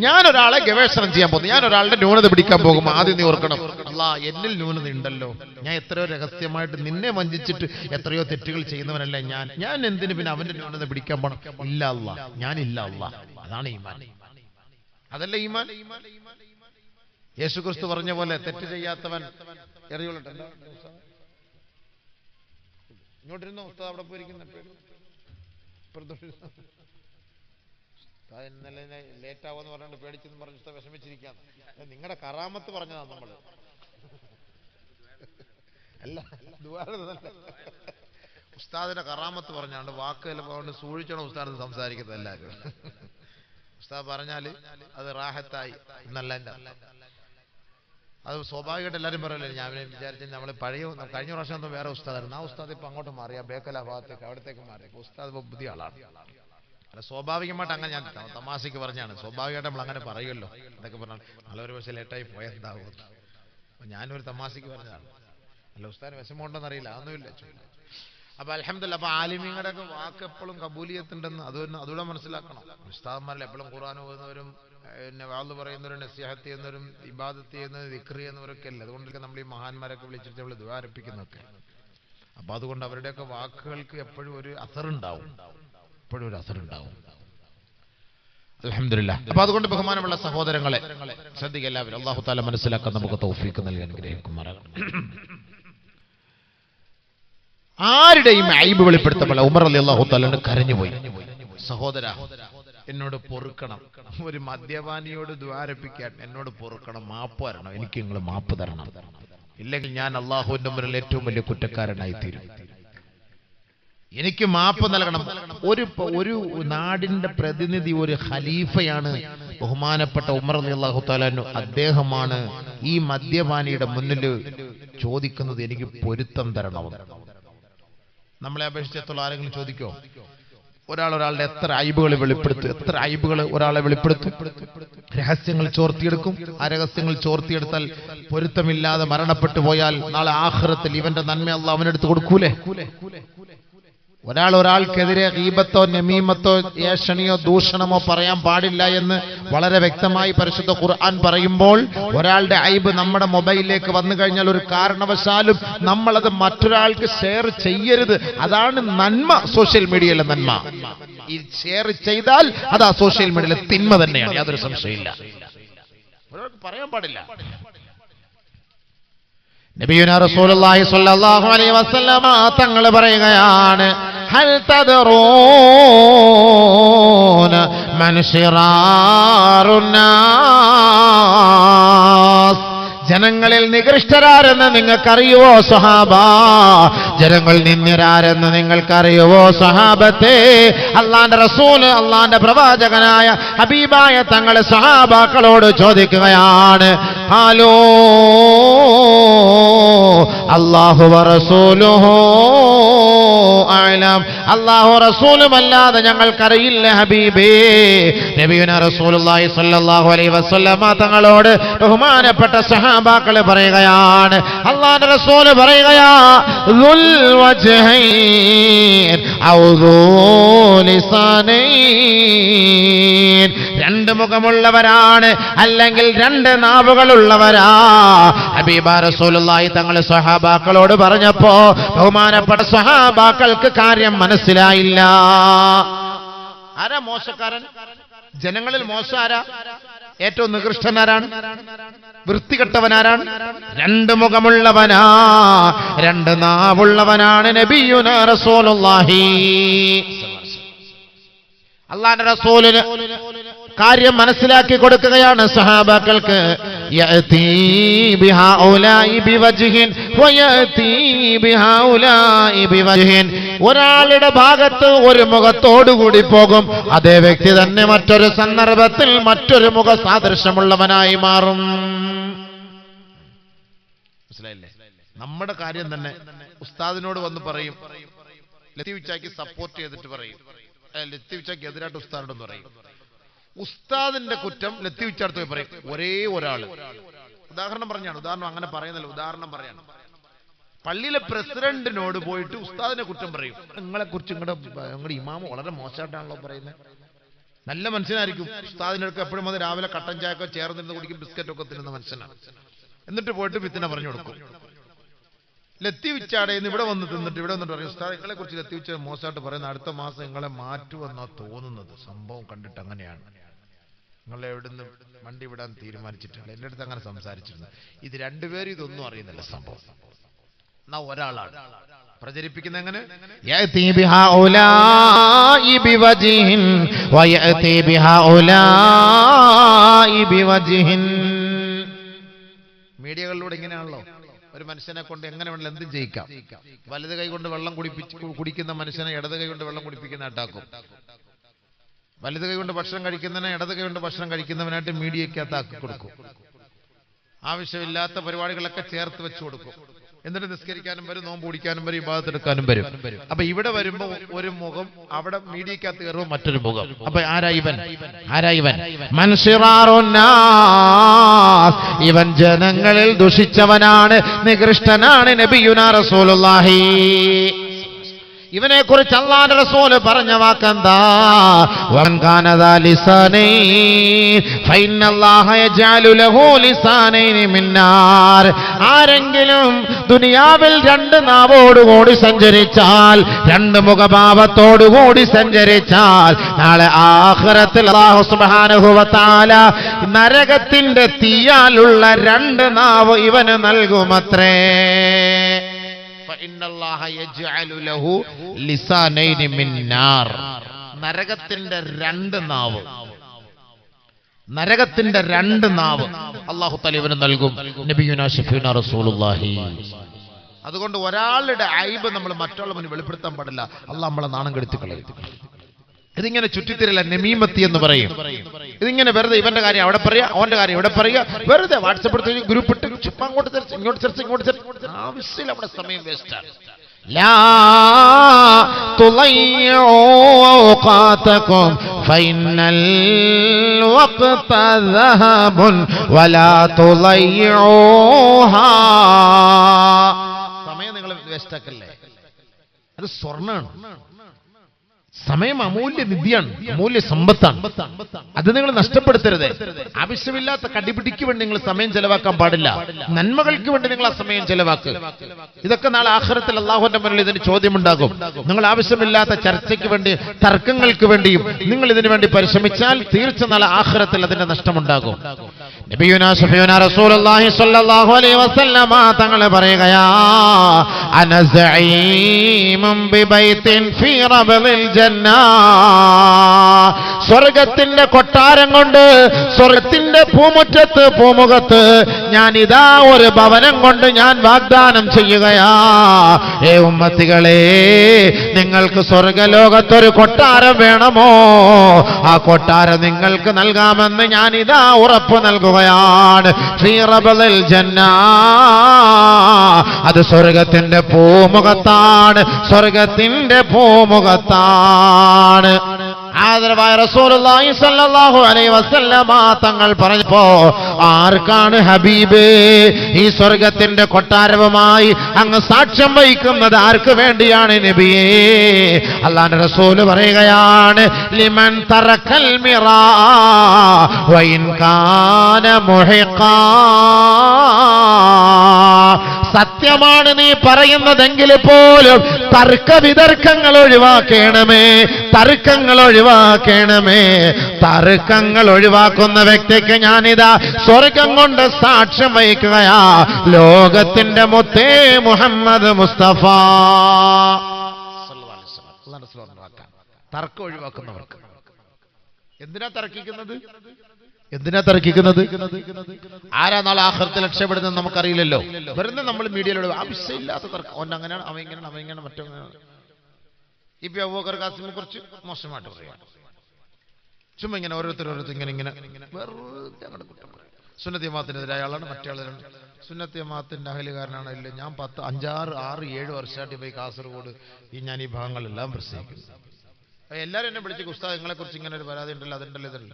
ഞാൻ ഒരാളെ ഗവേഷണം ചെയ്യാൻ പോകുന്നു, ഞാൻ ഒരാളുടെ ന്യൂനത പിടിക്കാൻ പോകുമ്പോൾ ആദ്യം നീ ഓർക്കണം, അല്ലാ എന്നിൽ ന്യൂനത ഉണ്ടല്ലോ, ഞാൻ എത്രയോ രഹസ്യമായിട്ട് നിന്നെ വഞ്ചിച്ചിട്ട് എത്രയോ തെറ്റുകൾ ചെയ്യുന്നവനല്ല ഞാൻ എന്തിന് പിന്നെ അവന്റെ ന്യൂനത പിടിക്കാൻ പോണം? ഇല്ല അല്ലാ, ഞാനില്ല അല്ലാ. അതാണ് ഈമാൻ, അതല്ല ഈമാൻ. യേശുക്രിസ്തു പറഞ്ഞ പോലെ തെറ്റ് ചെയ്യാത്തവൻ എറിയുള്ളൂ. ഇങ്ങോട്ടിരുന്നോ ഉസ്താദ്, അവിടെ പോയിരിക്കുന്ന ഇന്നലെ ലേറ്റ് ആവുമെന്ന് പറഞ്ഞുകൊണ്ട് പേടിച്ചെന്ന് പറഞ്ഞ ഉസ്താദ് വിഷമിച്ചിരിക്കുകയാണ്. നിങ്ങളുടെ കറാമത്ത് പറഞ്ഞതാണ് നമ്മൾ, അല്ല ഉസ്താദിന്റെ കറാമത്ത് പറഞ്ഞാണ്ട് വാക്ക് ചിലപ്പോൾ സൂക്ഷിച്ചോണം ഉസ്താദ് സംസാരിക്കുന്നത്. എല്ലാവരും ഉസ്താദ് പറഞ്ഞാല് അത് റാഹത്തായി എന്നല്ല, അത് സ്വാഭാവികമായിട്ട് എല്ലാവരും പറയല്ലേ. ഞാൻ വിചാരിച്ചാൽ നമ്മൾ കഴിഞ്ഞ പ്രാവശ്യം ഒന്നും വേറെ ഉസ്താദായിരുന്നു, ആ ഉസ്താദ് ഇപ്പൊ അങ്ങോട്ട് മാറിയ ബേക്കല ഭാഗത്തേക്ക് അവിടത്തേക്ക് മാറി. ഉസ്താദ് ഇപ്പൊ പുതിയ ആളാണ്. അല്ല, സ്വാഭാവികമായിട്ട് അങ്ങനെ ഞാൻ തമാശക്ക് പറഞ്ഞാണ്. സ്വാഭാവികമായിട്ട് നമ്മൾ അങ്ങനെ പറയുമല്ലോ. എന്നൊക്കെ പറഞ്ഞാൽ നല്ലൊരു പക്ഷേ ലേറ്റായി പോയെന്താവും, ഞാനൊരു തമാശക്ക് പറഞ്ഞതാണ്. അല്ല ഉസ്താദിന് വിഷമമുണ്ടോന്ന് അറിയില്ല, അതൊന്നുമില്ല. അപ്പൊ അൽഹംദുലില്ലാഹ്, അപ്പൊ ആലിമീങ്ങളുടെ ഒക്കെ വാക്ക് എപ്പോഴും കബൂലിയത്തുണ്ടെന്ന് അതുകൂടെ മനസ്സിലാക്കണം. ഉസ്താദന്മാരിൽ എപ്പോഴും ഖുർആൻ ഓതുന്നവരും പിന്നെ വാള് പറയുന്നവരും നസിഹത്ത് ചെയ്യുന്നവരും ഇബാദത്ത് ചെയ്യുന്നവരും ദിക്ർ ചെയ്യുന്നവരൊക്കെ അല്ലേ. അതുകൊണ്ടൊക്കെ നമ്മൾ ഈ മഹാന്മാരൊക്കെ വിളിച്ചിട്ട് നമ്മൾ ദുആ അർപ്പിക്കുന്നൊക്കെ. അപ്പൊ അതുകൊണ്ട് അവരുടെയൊക്കെ വാക്കുകൾക്ക് എപ്പോഴും ഒരു അസറുണ്ടാവും, എപ്പോഴും ഒരു അസറുണ്ടാവും. അൽഹംദുലില്ലാഹ്. അപ്പൊ അതുകൊണ്ട് ബഹുമാനമുള്ള സഹോദരങ്ങളെ ശ്രദ്ധിക്കുക എല്ലാവരും. അല്ലാഹു തആല മനസ്സിലാക്കാൻ നമുക്ക് തൗഫീഖ് നൽകി അനുഗ്രഹിക്കുമാറാകട്ടെ. ആരുടെയും ഐബ് വെളിപ്പെടുത്തപ്പെടില്ല. ഉമർ റളിയല്ലാഹു തആല കരഞ്ഞുപോയി. സഹോദരാ, എന്നോട് പൊറുക്കണം. ഒരു മദ്യപാനിയോട് ദ്വാരപ്പിക്കാൻ എന്നോട് പൊറുക്കണം, മാപ്പ് തരണം, എനിക്ക് നിങ്ങൾ മാപ്പ് തരണം, ഇല്ലെങ്കിൽ ഞാൻ അള്ളാഹുവിന്റെ മുന്നിൽ ഏറ്റവും വലിയ കുറ്റക്കാരനായി തീരും. എനിക്ക് മാപ്പ് നൽകണം. ഒരു നാടിന്റെ പ്രതിനിധി, ഒരു ഖലീഫയാണ് ബഹുമാനപ്പെട്ട ഉമർ റളിയല്ലാഹു തആല അൻഹു. അദ്ദേഹമാണ് ഈ മദ്യപാനിയുടെ മുന്നിൽ ചോദിക്കുന്നത്, എനിക്ക് പൊരുത്തം തരണമെന്ന്. നമ്മളെ അപേക്ഷിച്ചിടത്തോളം ആരെങ്കിലും ചോദിക്കോ? ഒരാളുടെ എത്ര അയ്ബുകൾ വെളിപ്പെടുത്തും, എത്ര അയ്ബുകൾ ഒരാളെ വെളിപ്പെടുത്തും, രഹസ്യങ്ങൾ ചോർത്തിയെടുക്കും. ആ രഹസ്യങ്ങൾ ചോർത്തിയെടുത്താൽ പൊരുത്തമില്ലാതെ മരണപ്പെട്ടു പോയാൽ നാളെ ആഖിറത്തിൽ ഇവന്റെ നന്മ അല്ലാഹു അവനെടുത്ത് കൊടുക്കൂലേ? ഒരാൾക്കെതിരെ ഗീബത്തോ നമീമത്തോ ഏഷണിയോ ദൂഷണമോ പറയാൻ പാടില്ല എന്ന് വളരെ വ്യക്തമായി പരിശുദ്ധ ഖുർആൻ പറയുമ്പോൾ, ഒരാളുടെ ഐബ് നമ്മുടെ മൊബൈലിലേക്ക് വന്നു കഴിഞ്ഞാൽ ഒരു കാരണവശാലും നമ്മളത് മറ്റൊരാൾക്ക് ഷെയർ ചെയ്യരുത്. അതാണ് നന്മ, സോഷ്യൽ മീഡിയയിലെ നന്മ. ഈ ഷെയർ ചെയ്താൽ അത് ആ സോഷ്യൽ മീഡിയയിലെ തിന്മ തന്നെയാണ്, യാതൊരു സംശയമില്ല. ഒരാൾക്ക് പറയാൻ പാടില്ല. നബിയുനാ റസൂലുള്ളാഹി സ്വല്ലല്ലാഹു അലൈഹി വസല്ലമ തങ്ങൾ പറയുകയാണ്, ഹൽ തദ്റൂന മൻ ശിറാറുൻ നാസ്, ജനങ്ങളിൽ നികൃഷ്ടരാരെന്ന് നിങ്ങൾക്കറിയുവോ സ്വഹാബാ? ജനങ്ങൾ നിന്ദ്യരാരെന്ന് നിങ്ങൾക്കറിയുവോ സ്വഹാബത്തെ? അള്ളാന്റെ റസൂല്, അള്ളാന്റെ പ്രവാചകനായ ഹബീബായ തങ്ങളെ സ്വഹാബാക്കളോട് ചോദിക്കുകയാണ്. ഖാലൂ അല്ലാഹു വറസൂലുഹു അഅലം, അല്ലാഹു റസൂലുമല്ലാതെ ഞങ്ങൾക്കറിയില്ല ഹബീബേ. നബിയുനാ റസൂലുള്ളാഹി സ്വല്ലല്ലാഹു അലൈഹി വസല്ലമ തങ്ങളോട് ബഹുമാനപ്പെട്ട സഹാബാക്കൾ പറയുകയാണ്, അല്ലാഹുവിന്റെ റസൂൽ പറയുകയാ, ദുൽ വജ്ഹൈൻ ഔ ദു ലിസാനൈൻ, രണ്ട് മുഖമുള്ളവരാണ് അല്ലെങ്കിൽ രണ്ട് നാവുകളുള്ളവരാ. ഹബീബ റസൂലുള്ളാഹി തങ്ങൾ സഹാബാക്കളോട് പറഞ്ഞപ്പോ ബഹുമാനപ്പെട്ട സഹാബാക്കൾക്ക് കാര്യം മനസ്സിലായില്ല. ആരാ മോശക്കാരൻ? ജനങ്ങളിൽ മോശം ആരാ? ഏറ്റവും നികൃഷ്ടനാരാണ്? വൃത്തികെട്ടവനാരാണ്? രണ്ട് മുഖമുള്ളവനാ, രണ്ട് നാവുള്ളവനാണ് നബിയുനാ റസൂലുള്ളാഹി. അല്ലാഹുവിന്റെ റസൂലിന് കാര്യം മനസ്സിലാക്കി കൊടുക്കുകയാണ് സഹാബാക്കൾക്ക്. യഅതി ബിഹൗലാഇ ബിവജ്ഹിൻ വയഅതി ബിഹൗലാഇ ബിവജ്ഹിൻ, ഒരാളുടെ ഭാഗത്ത് ഒരു മുഖത്തോടുകൂടി പോകും, അതേ വ്യക്തി തന്നെ മറ്റൊരു സന്ദർഭത്തിൽ മറ്റൊരു മുഖ സാദൃശ്യമുള്ളവനായി മാറും. മനസ്സിലായില്ലേ? നമ്മുടെ കാര്യം തന്നെ ഉസ്താദിനോട് വന്ന് പറയും, ലത്തീഫ്ച്ചാക്ക് സപ്പോർട്ട് ചെയ്തിട്ട് പറയും, ലത്തീഫ്ച്ചാക്ക് എതിരായിട്ട് ഉസ്താദിനോട് പറയും. ഉസ്താദിന്റെ കുറ്റം ലത്തീഫ്ച്ചാടുത്ത് പോയി പറയും. ഒരേ ഒരാള്, ഉദാഹരണം പറഞ്ഞാണ്, ഉദാഹരണം അങ്ങനെ പറയുന്നില്ല, ഉദാഹരണം പറയാണ്. പള്ളിയിലെ പ്രസിഡന്റിനോട് പോയിട്ട് ഉസ്താദിനെ കുറ്റം പറയും. നിങ്ങളെ കുറിച്ച് നിങ്ങളുടെ ഇമാമ് വളരെ മോശമായിട്ടാണല്ലോ പറയുന്നത്. നല്ല മനുഷ്യനായിരിക്കും, ഉസ്താദിനൊക്കെ എപ്പോഴും അത് രാവിലെ കട്ടൻ ചായക്കോ ചേർന്നിരുന്ന് കുടിക്കും, ബിസ്ക്കറ്റൊക്കെ തിന്നുന്ന മനുഷ്യനാണ്. എന്നിട്ട് പോയിട്ട് വിത്തിനെ പറഞ്ഞു കൊടുക്കും. ലത്തീഫ്ച്ചാടേന്ന് ഇവിടെ വന്ന് തിന്നിട്ട് ഇവിടെ വന്നിട്ട് പറയും, ഉസ്താദ് നിങ്ങളെ കുറിച്ച് ലത്തീഫ്ച്ച മോശമായിട്ട് പറയുന്ന, അടുത്ത മാസം നിങ്ങളെ മാറ്റുമെന്നാ തോന്നുന്നത്, സംഭവം കണ്ടിട്ട് അങ്ങനെയാണ്, നിങ്ങളെ എവിടുന്ന് വണ്ടി വിടാൻ തീരുമാനിച്ചിട്ടില്ല, എൻ്റെ അടുത്ത് അങ്ങനെ സംസാരിച്ചിരുന്നു. ഇത് രണ്ടുപേരും ഇതൊന്നും അറിയുന്നില്ല സംഭവം. എന്നാ ഒരാളാണ് പ്രചരിപ്പിക്കുന്നത്. എങ്ങനെ? യഅതി ബിഹൗലാഇ ബിവജ്ഹിൻ വയഅതി ബിഹൗലാഇ ബിവജ്ഹിൻ. മീഡിയകളിലൂടെ ഇങ്ങനെയാണല്ലോ, ഒരു മനുഷ്യനെ കൊണ്ട് എങ്ങനെ വേണമെങ്കിലും എന്തും ചെയ്യിക്കാം. വലത് കൈ കൊണ്ട് വെള്ളം കുടിക്കുന്ന മനുഷ്യനെ ഇടത് കൈ കൊണ്ട് വെള്ളം കുടിപ്പിക്കുന്നതായിട്ടാക്കും. വലത് കൈ കൊണ്ട് ഭക്ഷണം കഴിക്കുന്നതിനെ ഇടത് കൈ കൊണ്ട് ഭക്ഷണം കഴിക്കുന്നവനായിട്ട് മീഡിയക്കകത്താക്കി കൊടുക്കും. ആവശ്യമില്ലാത്ത പരിപാടികളൊക്കെ ചേർത്ത് വെച്ചു കൊടുക്കും. എന്നിട്ട് നിസ്കരിക്കാനും വരും, നോമ്പ് കുടിക്കാനും വരും, ഇബാദത്തെടുക്കാനും വരും. അപ്പൊ ഇവിടെ വരുമ്പോ ഒരു മുഖം, അവിടെ മീഡിയക്കകത്ത് കയറുമ്പോൾ മറ്റൊരു മുഖം. അപ്പൊ ആരായിവൻ? ഇവൻ ജനങ്ങളിൽ ദുഷിച്ചവനാണ്, നികൃഷ്ടനാണ് നബിയുനാ റസൂലുള്ളാഹി. ഇവനെ കുറിച്ച് അല്ലാഹുവിന്റെ റസൂൽ പറഞ്ഞ വാക്കെന്താ? വൻ കാന ദാ ലിസാനൈൻ ഫഇന്നല്ലാഹ യജഅലു ലഹു ലിസാനൈൻ മിൻ നാർ. ആരെങ്കിലും ദുനിയാവിൽ രണ്ട് നാവോടുകൂടി സഞ്ചരിച്ചാൽ, രണ്ട് മുഖഭാവത്തോടുകൂടി സഞ്ചരിച്ചാൽ, നാളെ ആഖിറത്തിൽ അല്ലാഹു സുബ്ഹാനഹു വ തആല നരകത്തിന്റെ തീയാലുള്ള രണ്ട് നാവ് ഇവന് നൽകുമത്രേ. നരകത്തിന്റെ രണ്ട് നാവ് അല്ലാഹു തആല ഇവന് നൽകും. നബിയുനാ ശഫീഉനാ റസൂലുള്ളാഹി. അതുകൊണ്ട് ഒരാളുടെ ഐബ് നമ്മൾ മറ്റുള്ള മുന്നിൽ വെളിപ്പെടുത്താൻ പാടില്ല. അല്ലാഹ് നമ്മളെ നാണം കെടുത്തി കളയും. ഇതിങ്ങനെ ചുറ്റിത്തിരില്ല, നമീമത്തി എന്ന് പറയും. ഇതിങ്ങനെ വെറുതെ ഇവന്റെ കാര്യം അവിടെ പറയുക, അവന്റെ കാര്യം ഇവിടെ പറയുക, വെറുതെ വാട്സപ്പ് എടുത്ത് ഗ്രൂപ്പ് ഇട്ട് ചുമ്മാ അങ്ങോട്ട് തിരിച്ച് ഇങ്ങോട്ട് തിരിച്ച് ആവശ്യമില്ല, നമ്മുടെ സമയം വേസ്റ്റാണ്. لا تضيعوا أوقاتكم فإن الوقت ذهب ولا تضيعوها. സമയം നിങ്ങൾ വേസ്റ്റാക്കല്ലേ, അത് സ്വർണ്ണാണ്. സമയം അമൂല്യ നിധിയാണ്, അമൂല്യ സമ്പത്താണ്. അത് നിങ്ങൾ നഷ്ടപ്പെടുത്തരുത്. ആവശ്യമില്ലാത്ത കടിപിടിക്ക് വേണ്ടി നിങ്ങൾ സമയം ചെലവാക്കാൻ പാടില്ല. നന്മകൾക്ക് വേണ്ടി നിങ്ങൾ ആ സമയം ചെലവാക്കുക. ഇതൊക്കെ നാളെ ആഖിറത്തിൽ അല്ലാഹുവിന്റെ മുന്നിൽ ഇതിന് ചോദ്യമുണ്ടാകും. നിങ്ങൾ ആവശ്യമില്ലാത്ത ചർച്ചയ്ക്ക് വേണ്ടി, തർക്കങ്ങൾക്ക് വേണ്ടിയും നിങ്ങൾ ഇതിനു വേണ്ടി പരിശ്രമിച്ചാൽ തീർച്ച നാളെ ആഖിറത്തിൽ അതിന്റെ നഷ്ടമുണ്ടാകും. നബിയുനാ ശഫീഉനാ റസൂലുള്ളാഹി സ്വല്ലല്ലാഹു അലൈഹി വസല്ലമ തങ്ങൾ പറയുകയാ, അന സഈമുൻ ബിബൈത്തിൻ ഫീ റബദിൽ ജന്ന. സ്വർഗത്തിന്റെ കൊട്ടാരം കൊണ്ട്, സ്വർഗത്തിന്റെ പൂമുഖത്ത് ഞാൻ ഇതാ ഒരു ഭവനം കൊണ്ട് ഞാൻ വാഗ്ദാനം ചെയ്യുകയാ. ഏ ഉമ്മത്തികളെ, നിങ്ങൾക്ക് സ്വർഗലോകത്തൊരു കൊട്ടാരം വേണമോ? ആ കൊട്ടാരം നിങ്ങൾക്ക് നൽകാമെന്ന് ഞാൻ ഇതാ ഉറപ്പ് നൽകുകയാണ്. ഫീ റബദിൽ ജന്ന. അത് സ്വർഗത്തിന്റെ പൂമുഖത്താണ്, സ്വർഗത്തിന്റെ പൂമുഖത്താണ്. ആദരവായ റസൂലുള്ളാഹി സ്വല്ലല്ലാഹു അലൈഹി വസല്ലമ തങ്ങൾ പറഞ്ഞപ്പോ, ആർക്കാണ് ഹബീബ് ഈ സ്വർഗത്തിന്റെ കൊട്ടാരവുമായി അങ്ങ് സാക്ഷ്യം വഹിക്കുന്നത്? ആർക്ക് വേണ്ടിയാണ് നബിയേ? അല്ലാഹുവിന്റെ റസൂൽ പറയുകയാണ്, ലിമൻ തറക്കൽ മിറാ വഇൻ കാന മുഹിഖാ. സത്യമാണ് നീ പറയുന്നതെങ്കിൽ പോലും തർക്കവിതർക്കങ്ങൾ ഒഴിവാക്കണമേ, തർക്കങ്ങൾ ഒഴിവാക്കണമേ. തർക്കങ്ങൾ ഒഴിവാക്കുന്ന വ്യക്തിക്ക് ഞാനിതാ സ്വർഗം കൊണ്ട് സാക്ഷ്യം വഹിക്കുകയാ. ലോകത്തിന്റെ മുത്തേ മുഹമ്മദ് മുസ്തഫ. തർക്കം ഒഴിവാക്കുന്നവർക്ക് എന്തിനാ തർക്കിക്കുന്നത്? ആരാ നാളെ ആഖിറത്തിൽ രക്ഷപ്പെടുന്നത് നമുക്കറിയില്ലല്ലോ. വെറുതെ നമ്മൾ മീഡിയയിലൂടെ ആവശ്യമില്ലാത്ത തർക്കം. അവൻ അങ്ങനെയാണ്, അവൻ ഇങ്ങനെ മറ്റൊന്നാണ്. ഇപ്പൊ അബൂബക്കർ ഖാസിമിനെ കുറിച്ച് മോശമായിട്ട് പറയാം. ചുമ്മാ ഇങ്ങനെ ഓരോരുത്തർ ഇങ്ങനെ വെറുതെ അങ്ങോട്ട് കുറ്റം പറയും. സുന്നത്ത് ജമാഅത്തിനെതിരായ ആളാണ്, മറ്റേ ആളാണ്. സുന്നത്ത് ജമാഅത്തിന്റെ അഹലുകാരനാണ്. ഇല്ല, ഞാൻ 6-7 വർഷമായിട്ട് പോയി കാസർഗോഡ് ഞാൻ ഈ ഭാഗങ്ങളെല്ലാം പ്രസംഗിക്കുന്നു. എല്ലാവരും എന്നെ വിളിച്ച്, ഉസ്താദ് നിങ്ങളെ കുറിച്ച് ഇങ്ങനെ ഒരു പരാതി ഉണ്ടല്ലോ, അതുണ്ടല്ലോ, ഇതല്ല.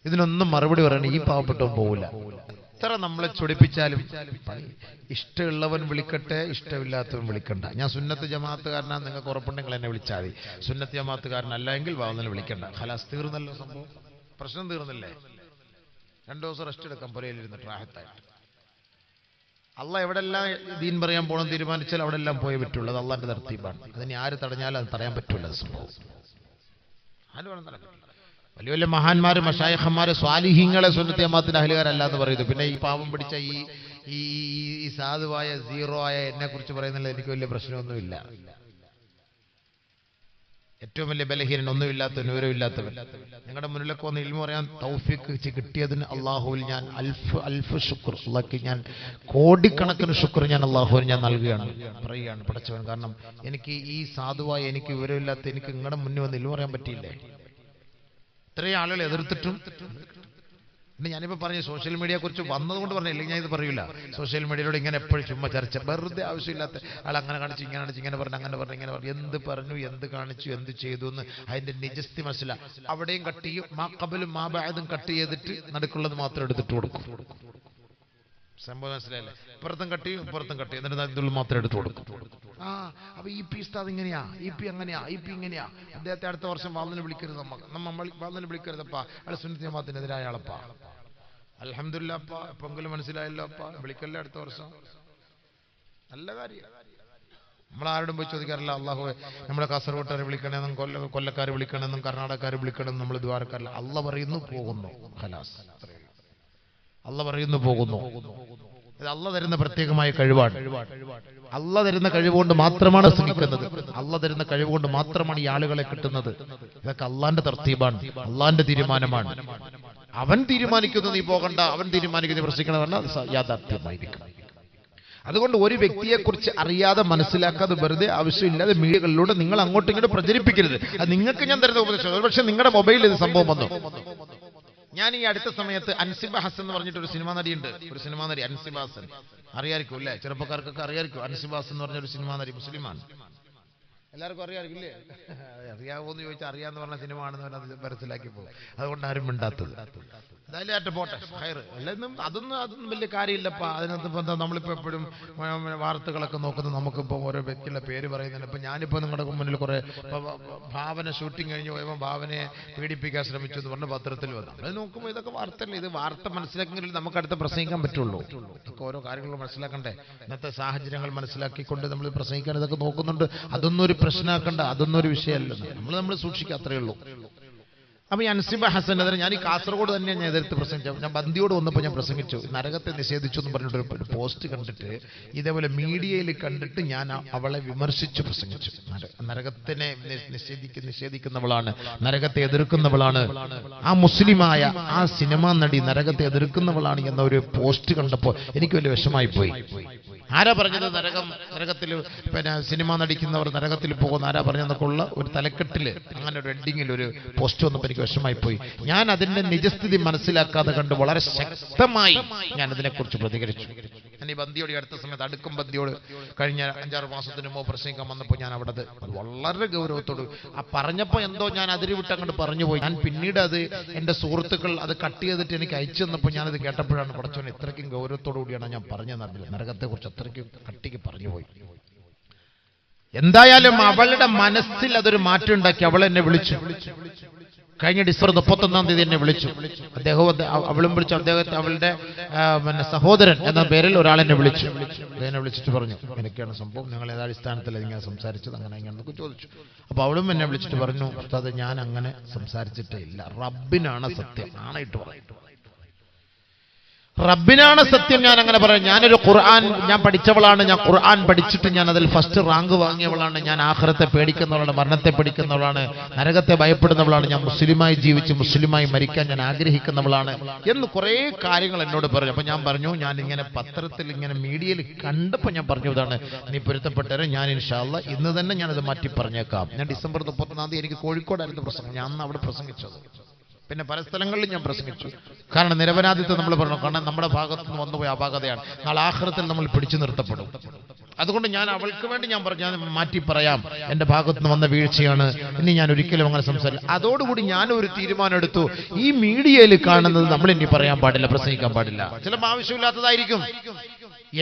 ഇതിനൊന്നും മറുപടി പറയണ ഈ പാവപ്പെട്ടവൻ പോവില്ല. എത്ര നമ്മളെ ചൊടിപ്പിച്ചാലും ഇഷ്ടമുള്ളവൻ വിളിക്കട്ടെ, ഇഷ്ടമില്ലാത്തവൻ വിളിക്കണ്ട. ഞാൻ സുന്നത്ത് ജമാഅത്തുകാരനാണ്, നിങ്ങൾക്ക് ഉറപ്പുണ്ടെങ്കിൽ എന്നെ വിളിച്ചാൽ മതി. സുന്നത്ത് ജമാഅത്തുകാരനല്ല എങ്കിൽ വാങ്ങൽ വിളിക്കണ്ട. ഖലാസ്, തീർന്നല്ലോ സംഭവം, പ്രശ്നം തീർന്നില്ലേ? 2 ദിവസം റെസ്റ്റ് എടുക്കാം പുരയിലിരുന്ന് റാഹത്തായിട്ട്. അള്ളാഹ് എവിടെല്ലാം ദീൻ പറയാൻ പോകണം തീരുമാനിച്ചാൽ അവിടെ എല്ലാം പോയേ പറ്റുള്ളൂ. അത് അള്ളാഹിന്റെ തർത്തീബാണ്. അതിന് ആര് തടഞ്ഞാലും അത് തടയാൻ പറ്റൂല. സംഭവം ആരും വേണം നടക്കില്ല. വലിയ വലിയ മഹാന്മാര്, മശായിഖന്മാര്, സ്വാലിഹീങ്ങളെ സുന്നത്ത് ജമാഅത്തിന്റെ അഹലുകാരല്ല എന്ന് പറയുന്നു. പിന്നെ ഈ പാവം പിടിച്ച ഈ സാധുവായ സീറോ ആയ എന്നെ കുറിച്ച് പറയുന്നില്ല. എനിക്ക് വലിയ പ്രശ്നമൊന്നുമില്ല. ഏറ്റവും വലിയ ബലഹീനൻ, ഒന്നുമില്ലാത്തവൻ, വിവരമില്ലാത്തവൻ. നിങ്ങളുടെ മുന്നിലൊക്കെ ഒന്ന് ഇൽമു പറയാൻ തൗഫീഖ് കിട്ടിയതിന് അള്ളാഹുവിൽ ഞാൻ അൽഫ് ശുക്ർ, അള്ളാഹ്ക്ക് ഞാൻ കോടിക്കണക്കിന് ശുക്ർ ഞാൻ അള്ളാഹുവിന് ഞാൻ നൽകുകയാണ്, പറയുകയാണ് പടച്ചവൻ. കാരണം എനിക്ക് ഈ സാധുവായ, എനിക്ക് വിവരമില്ലാത്ത എനിക്ക് നിങ്ങളുടെ മുന്നിൽ വന്ന് ഇൽമു പറയാൻ പറ്റിയില്ലേ? ഇത്രയും ആളുകൾ എതിർത്തിട്ടും. പിന്നെ ഞാനിപ്പോൾ പറഞ്ഞു സോഷ്യൽ മീഡിയയെ കുറിച്ച് വന്നതുകൊണ്ട് പറഞ്ഞു, ഇല്ലെങ്കിൽ ഞാൻ ഇത് പറയൂല. സോഷ്യൽ മീഡിയയിലൂടെ ഇങ്ങനെ എപ്പോഴും ചുമ്മാ ചർച്ച, വെറുതെ ആവശ്യമില്ലാത്ത ആൾ അങ്ങനെ കാണിച്ചു, ഇങ്ങനെ കാണിച്ചു, ഇങ്ങനെ പറഞ്ഞു, അങ്ങനെ പറഞ്ഞു, ഇങ്ങനെ പറഞ്ഞു. എന്ത് പറഞ്ഞു, എന്ത് കാണിച്ചു, എന്ത് ചെയ്തു എന്ന് അതിന്റെ നിജസ്ഥി മനസ്സിലാ. അവിടെയും കട്ട് ചെയ്യും, മാ ഖബലും മാ ബഅദും കട്ട് ചെയ്തിട്ട് നടുക്കുള്ളത് മാത്രം എടുത്തിട്ട് കൊടുക്കും. സംഭവം മനസ്സിലായില്ലേ? ഇപ്പുറത്തും കട്ട് ചെയ്യും, ഇപ്പുറത്തും കട്ട് ചെയ്യും, എന്നിട്ട് ഇതിൽ മാത്രം എടുത്തു കൊടുക്കും. അപ്പൊ ഈ പി ഉസ്താദ് ഇങ്ങനെയാ, ഈ പി അങ്ങനെയാ, ഈ പി ഇങ്ങനെയാ, അദ്ദേഹത്തെ അടുത്ത വർഷം വാളിന് വിളിക്കരുത്, നമ്മൾ വാളിന് വിളിക്കരുതപ്പാ, അയാൾ സുന്നത്ത് ജമാഅത്തിനെതിരായ ആളപ്പാ. അൽഹംദുലില്ലാ അപ്പാ, എപ്പെങ്കിലും മനസ്സിലായല്ലോ അപ്പാ, വിളിക്കല്ലേ അടുത്ത വർഷം. നല്ല കാര്യം. നമ്മളാരോടും പോയി ചോദിക്കാറില്ല, അള്ളാഹുവേ നമ്മളെ കാസർഗോട്ടുകാരെ വിളിക്കണമെന്നും കൊല്ലക്കാരെ വിളിക്കണമെന്നും കർണാടകക്കാരെ വിളിക്കണമെന്നും നമ്മൾ ദ്വാരക്കാരില്ല. അള്ളാഹ് പറയുന്നു, പോകുന്നു, ഖലാസ്. അള്ളാഹ് പറയുന്നു പോകുന്നു. ഇത് അള്ളാഹ് തരുന്ന പ്രത്യേകമായ കഴിവാണ്. അള്ളാഹ് തരുന്ന കഴിവുകൊണ്ട് മാത്രമാണ് പ്രസംഗിക്കുന്നത്. അള്ളാഹ് തരുന്ന കഴിവുകൊണ്ട് മാത്രമാണ് ഈ ആളുകളെ കിട്ടുന്നത്. ഇതൊക്കെ അള്ളാന്റെ തർത്തീബാണ്, അള്ളാന്റെ തീരുമാനമാണ്. അവൻ തീരുമാനിക്കുന്നു നീ പോകണ്ട, അവൻ തീരുമാനിക്കുന്നു പ്രസംഗിക്കണം പറഞ്ഞാൽ അത് യാഥാർത്ഥ്യമായിരിക്കും. അതുകൊണ്ട് ഒരു വ്യക്തിയെക്കുറിച്ച് അറിയാതെ മനസ്സിലാക്കാതെ വെറുതെ ആവശ്യമില്ലാതെ മീഡിയകളിലൂടെ നിങ്ങൾ അങ്ങോട്ടും ഇങ്ങോട്ട് പ്രചരിപ്പിക്കരുത്. അത് നിങ്ങൾക്ക് ഞാൻ തരുന്ന ഉപദേശം. പക്ഷെ നിങ്ങളുടെ മൊബൈലിൽ ഇത് സംഭവം വന്നു. ഞാൻ ഈ അടുത്ത സമയത്ത് അൻസിബ ഹസൻ എന്ന് പറഞ്ഞിട്ട് ഒരു സിനിമാ നടിയുണ്ട്. ഒരു സിനിമാ നടി അൻസിബ ഹസൻ അറിയായിരിക്കും അല്ലേ? ചെറുപ്പക്കാർക്കൊക്കെ അറിയായിരിക്കും. അൻസിബ ഹസൻ എന്ന് പറഞ്ഞൊരു സിനിമാ നടി, മുസ്ലിമാണ്. എല്ലാവർക്കും അറിയാറില്ലേ? അറിയാവോ എന്ന് ചോദിച്ചാൽ അറിയാന്ന് പറഞ്ഞ സിനിമ ആണെന്ന് പറഞ്ഞാൽ മനസ്സിലാക്കി പോകും. അതുകൊണ്ട് ആരും മിണ്ടാത്തത്. എന്തായാലും പോട്ടെ, അതൊന്നും വലിയ കാര്യമില്ലപ്പാ. അതിനകത്ത് നമ്മളിപ്പോൾ എപ്പോഴും വാർത്തകളൊക്കെ നോക്കുന്നത് നമുക്കിപ്പോൾ ഓരോ വ്യക്തിയുടെ പേര് പറയുന്നതിന്. ഇപ്പം ഞാനിപ്പോൾ നിങ്ങളുടെ മുന്നിൽ കുറേ ഭാവന ഷൂട്ടിംഗ് കഴിഞ്ഞ് പോയപ്പോൾ ഭാവനയെ പീഡിപ്പിക്കാൻ ശ്രമിച്ചു എന്ന് പറഞ്ഞ് പത്രത്തിൽ വന്നു. അത് നോക്കുമ്പോൾ ഇതൊക്കെ വാർത്തയല്ലേ? ഇത് വാർത്ത മനസ്സിലാക്കിയെങ്കിൽ നമുക്ക് അടുത്ത് പ്രസംഗിക്കാൻ പറ്റുള്ളൂ. ഇതൊക്കെ ഓരോ കാര്യങ്ങൾ മനസ്സിലാക്കണ്ടേ? ഇന്നത്തെ സാഹചര്യങ്ങൾ മനസ്സിലാക്കിക്കൊണ്ട് നമ്മൾ പ്രസംഗിക്കാൻ ഇതൊക്കെ നോക്കുന്നുണ്ട്. അതൊന്നും ഒരു പ്രശ്നമാക്കണ്ട, അതൊന്നും ഒരു വിഷയമല്ല. നമ്മൾ സൂക്ഷിക്കുക, അത്രയേ ഉള്ളൂ. അപ്പൊ ഈ അൻസിബ ഹസൻ എതിരെ ഞാൻ ഈ കാസർഗോഡ് തന്നെ ഞാൻ എതിർത്ത് പ്രസംഗിച്ചു. ഞാൻ ബന്ദിയോട് വന്നപ്പോൾ ഞാൻ പ്രസംഗിച്ചു, നരകത്തെ നിഷേധിച്ചു എന്ന് പറഞ്ഞിട്ടൊരു പോസ്റ്റ് കണ്ടിട്ട് ഇതേപോലെ മീഡിയയിൽ കണ്ടിട്ട് ഞാൻ അവളെ വിമർശിച്ചു പ്രസംഗിച്ചു. നരകത്തിനെ നിഷേധിക്കുന്നവളാണ്, നരകത്തെ എതിർക്കുന്നവളാണ്, ആ മുസ്ലിമായ ആ സിനിമാ നടി നരകത്തെ എതിർക്കുന്നവളാണ് എന്ന ഒരു പോസ്റ്റ് കണ്ടപ്പോൾ എനിക്ക് വലിയ വിഷമായി പോയി. ആരാ പറഞ്ഞത് നരകത്തിൽ പിന്നെ സിനിമ നടിക്കുന്നവർ നരകത്തിൽ പോകുന്ന ആരാ പറഞ്ഞതെന്നൊക്കെ ഉള്ള ഒരു തലക്കെട്ടില് അങ്ങനെ ഒരു എഡിങ്ങിൽ ഒരു പോസ്റ്റ് വന്നപ്പോൾ എനിക്ക് വിഷമായി പോയി. ഞാൻ അതിന്റെ നിജസ്ഥിതി മനസ്സിലാക്കാതെ കണ്ട് വളരെ ശക്തമായി ഞാൻ അതിനെക്കുറിച്ച് പ്രതികരിച്ചു. ഞാൻ ഈ ബന്ദിയോട് അടുത്ത സമയത്ത് അടുക്കും ബന്ദിയോട് കഴിഞ്ഞ 5-6 മാസത്തിന് മുമ്പ് പ്രസംഗിക്കാൻ വന്നപ്പോൾ ഞാൻ അവിടെ വളരെ ഗൗരവത്തോട് പറഞ്ഞപ്പോൾ എന്തോ ഞാൻ അതിരി വിട്ട് അങ്ങോട്ട് പറഞ്ഞു പോയി. ഞാൻ പിന്നീട് അത് എൻ്റെ സുഹൃത്തുക്കൾ അത് കട്ട് ചെയ്തിട്ട് എനിക്ക് അയച്ചു തന്നപ്പോൾ ഞാനത് കേട്ടപ്പോഴാണ് പടച്ചോൻ ഇത്രയ്ക്കും ഗൗരവത്തോടു കൂടിയാണ് ഞാൻ പറഞ്ഞതെന്നറിയില്ല. നരകത്തെക്കുറിച്ച് അത്രയ്ക്കും കട്ടിക്ക് പറഞ്ഞു പോയി. എന്തായാലും അവളുടെ മനസ്സിൽ അതൊരു മാറ്റം ഉണ്ടാക്കി. അവൾ എന്നെ വിളിച്ചു. കഴിഞ്ഞ ഡിസംബർ 31-ാം തീയതി എന്നെ വിളിച്ചു. അവളും വിളിച്ചു. അദ്ദേഹത്തെ അവളുടെ സഹോദരൻ എന്ന പേരിൽ ഒരാളെന്നെ വിളിച്ചു. എന്നെ വിളിച്ചിട്ട് പറഞ്ഞു എനിക്കാണ് സംഭവം, നിങ്ങൾ ഏതടിസ്ഥാനത്തിൽ ഇങ്ങനെ സംസാരിച്ചത്, അങ്ങനെ ഇങ്ങനെയൊക്കെ ചോദിച്ചു. അപ്പൊ അവളും എന്നെ വിളിച്ചിട്ട് പറഞ്ഞു ഉസ്താദ് ഞാൻ അങ്ങനെ സംസാരിച്ചിട്ടേ ഇല്ല, റബ്ബിനാണ് സത്യം, ആണായിട്ട് പറയും, റബ്ബിനാണ് സത്യം, ഞാൻ അങ്ങനെ പറയാം. ഞാനൊരു ഖുർആൻ ഞാൻ പഠിച്ചവളാണ്, ഞാൻ ഖുർആൻ പഠിച്ചിട്ട് ഞാൻ അതിൽ ഫസ്റ്റ് റാങ്ക് വാങ്ങിയവളാണ്, ഞാൻ ആഖിറത്തെ പേടിക്കുന്നവളാണ്, മരണത്തെ പേടിക്കുന്നവളാണ്, നരകത്തെ ഭയപ്പെടുന്നവളാണ്, ഞാൻ മുസ്ലിമായി ജീവിച്ച് മുസ്ലിമായി മരിക്കാൻ ഞാൻ ആഗ്രഹിക്കുന്നവളാണ് എന്ന് കുറേ കാര്യങ്ങൾ എന്നോട് പറഞ്ഞു. അപ്പൊ ഞാൻ പറഞ്ഞു, ഞാൻ ഇങ്ങനെ പത്രത്തിൽ ഇങ്ങനെ മീഡിയയിൽ കണ്ടപ്പോൾ ഞാൻ പറഞ്ഞു ഇതാണ് നീ പൊരുത്തപ്പെട്ടവരെ, ഞാൻ ഇൻഷാ അല്ലാഹ് ഇന്ന് തന്നെ ഞാനത് മാറ്റി പറഞ്ഞേക്കാം. ഞാൻ ഡിസംബർ 31-ാം തീയതി എനിക്ക് കോഴിക്കോടായിരുന്നു പ്രസംഗം, ഞാൻ അന്ന് അവിടെ പ്രസംഗിച്ചത്. പിന്നെ പല സ്ഥലങ്ങളിലും ഞാൻ പ്രസംഗിച്ചു. കാരണം നിരപരാധിത്വം നമ്മൾ പറഞ്ഞു, കാരണം നമ്മുടെ ഭാഗത്ത് നിന്ന് വന്നുപോയ അപാകതയാണ്, നാളെ ആഖിറത്തിൽ നമ്മൾ പിടിച്ചു നിർത്തപ്പെടും. അതുകൊണ്ട് ഞാൻ അവൾക്ക് വേണ്ടി ഞാൻ പറഞ്ഞു, ഞാൻ മാറ്റി പറയാം, എന്റെ ഭാഗത്ത് നിന്ന് വന്ന വീഴ്ചയാണ്, ഇനി ഞാൻ ഒരിക്കലും അങ്ങനെ സംസാരിക്കും. അതോടുകൂടി ഞാൻ ഒരു തീരുമാനം എടുത്തു, ഈ മീഡിയയിൽ കാണുന്നത് നമ്മൾ ഇനി പറയാൻ പാടില്ല, പ്രസംഗിക്കാൻ പാടില്ല. ചിലപ്പോൾ ആവശ്യമില്ലാത്തതായിരിക്കും.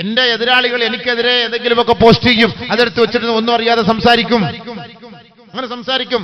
എന്റെ എതിരാളികൾ എനിക്കെതിരെ എന്തെങ്കിലുമൊക്കെ പോസ്റ്റ് ചെയ്യും, അതെടുത്ത് വെച്ചിട്ട് ഒന്നും അറിയാതെ സംസാരിക്കും, അങ്ങനെ സംസാരിക്കും.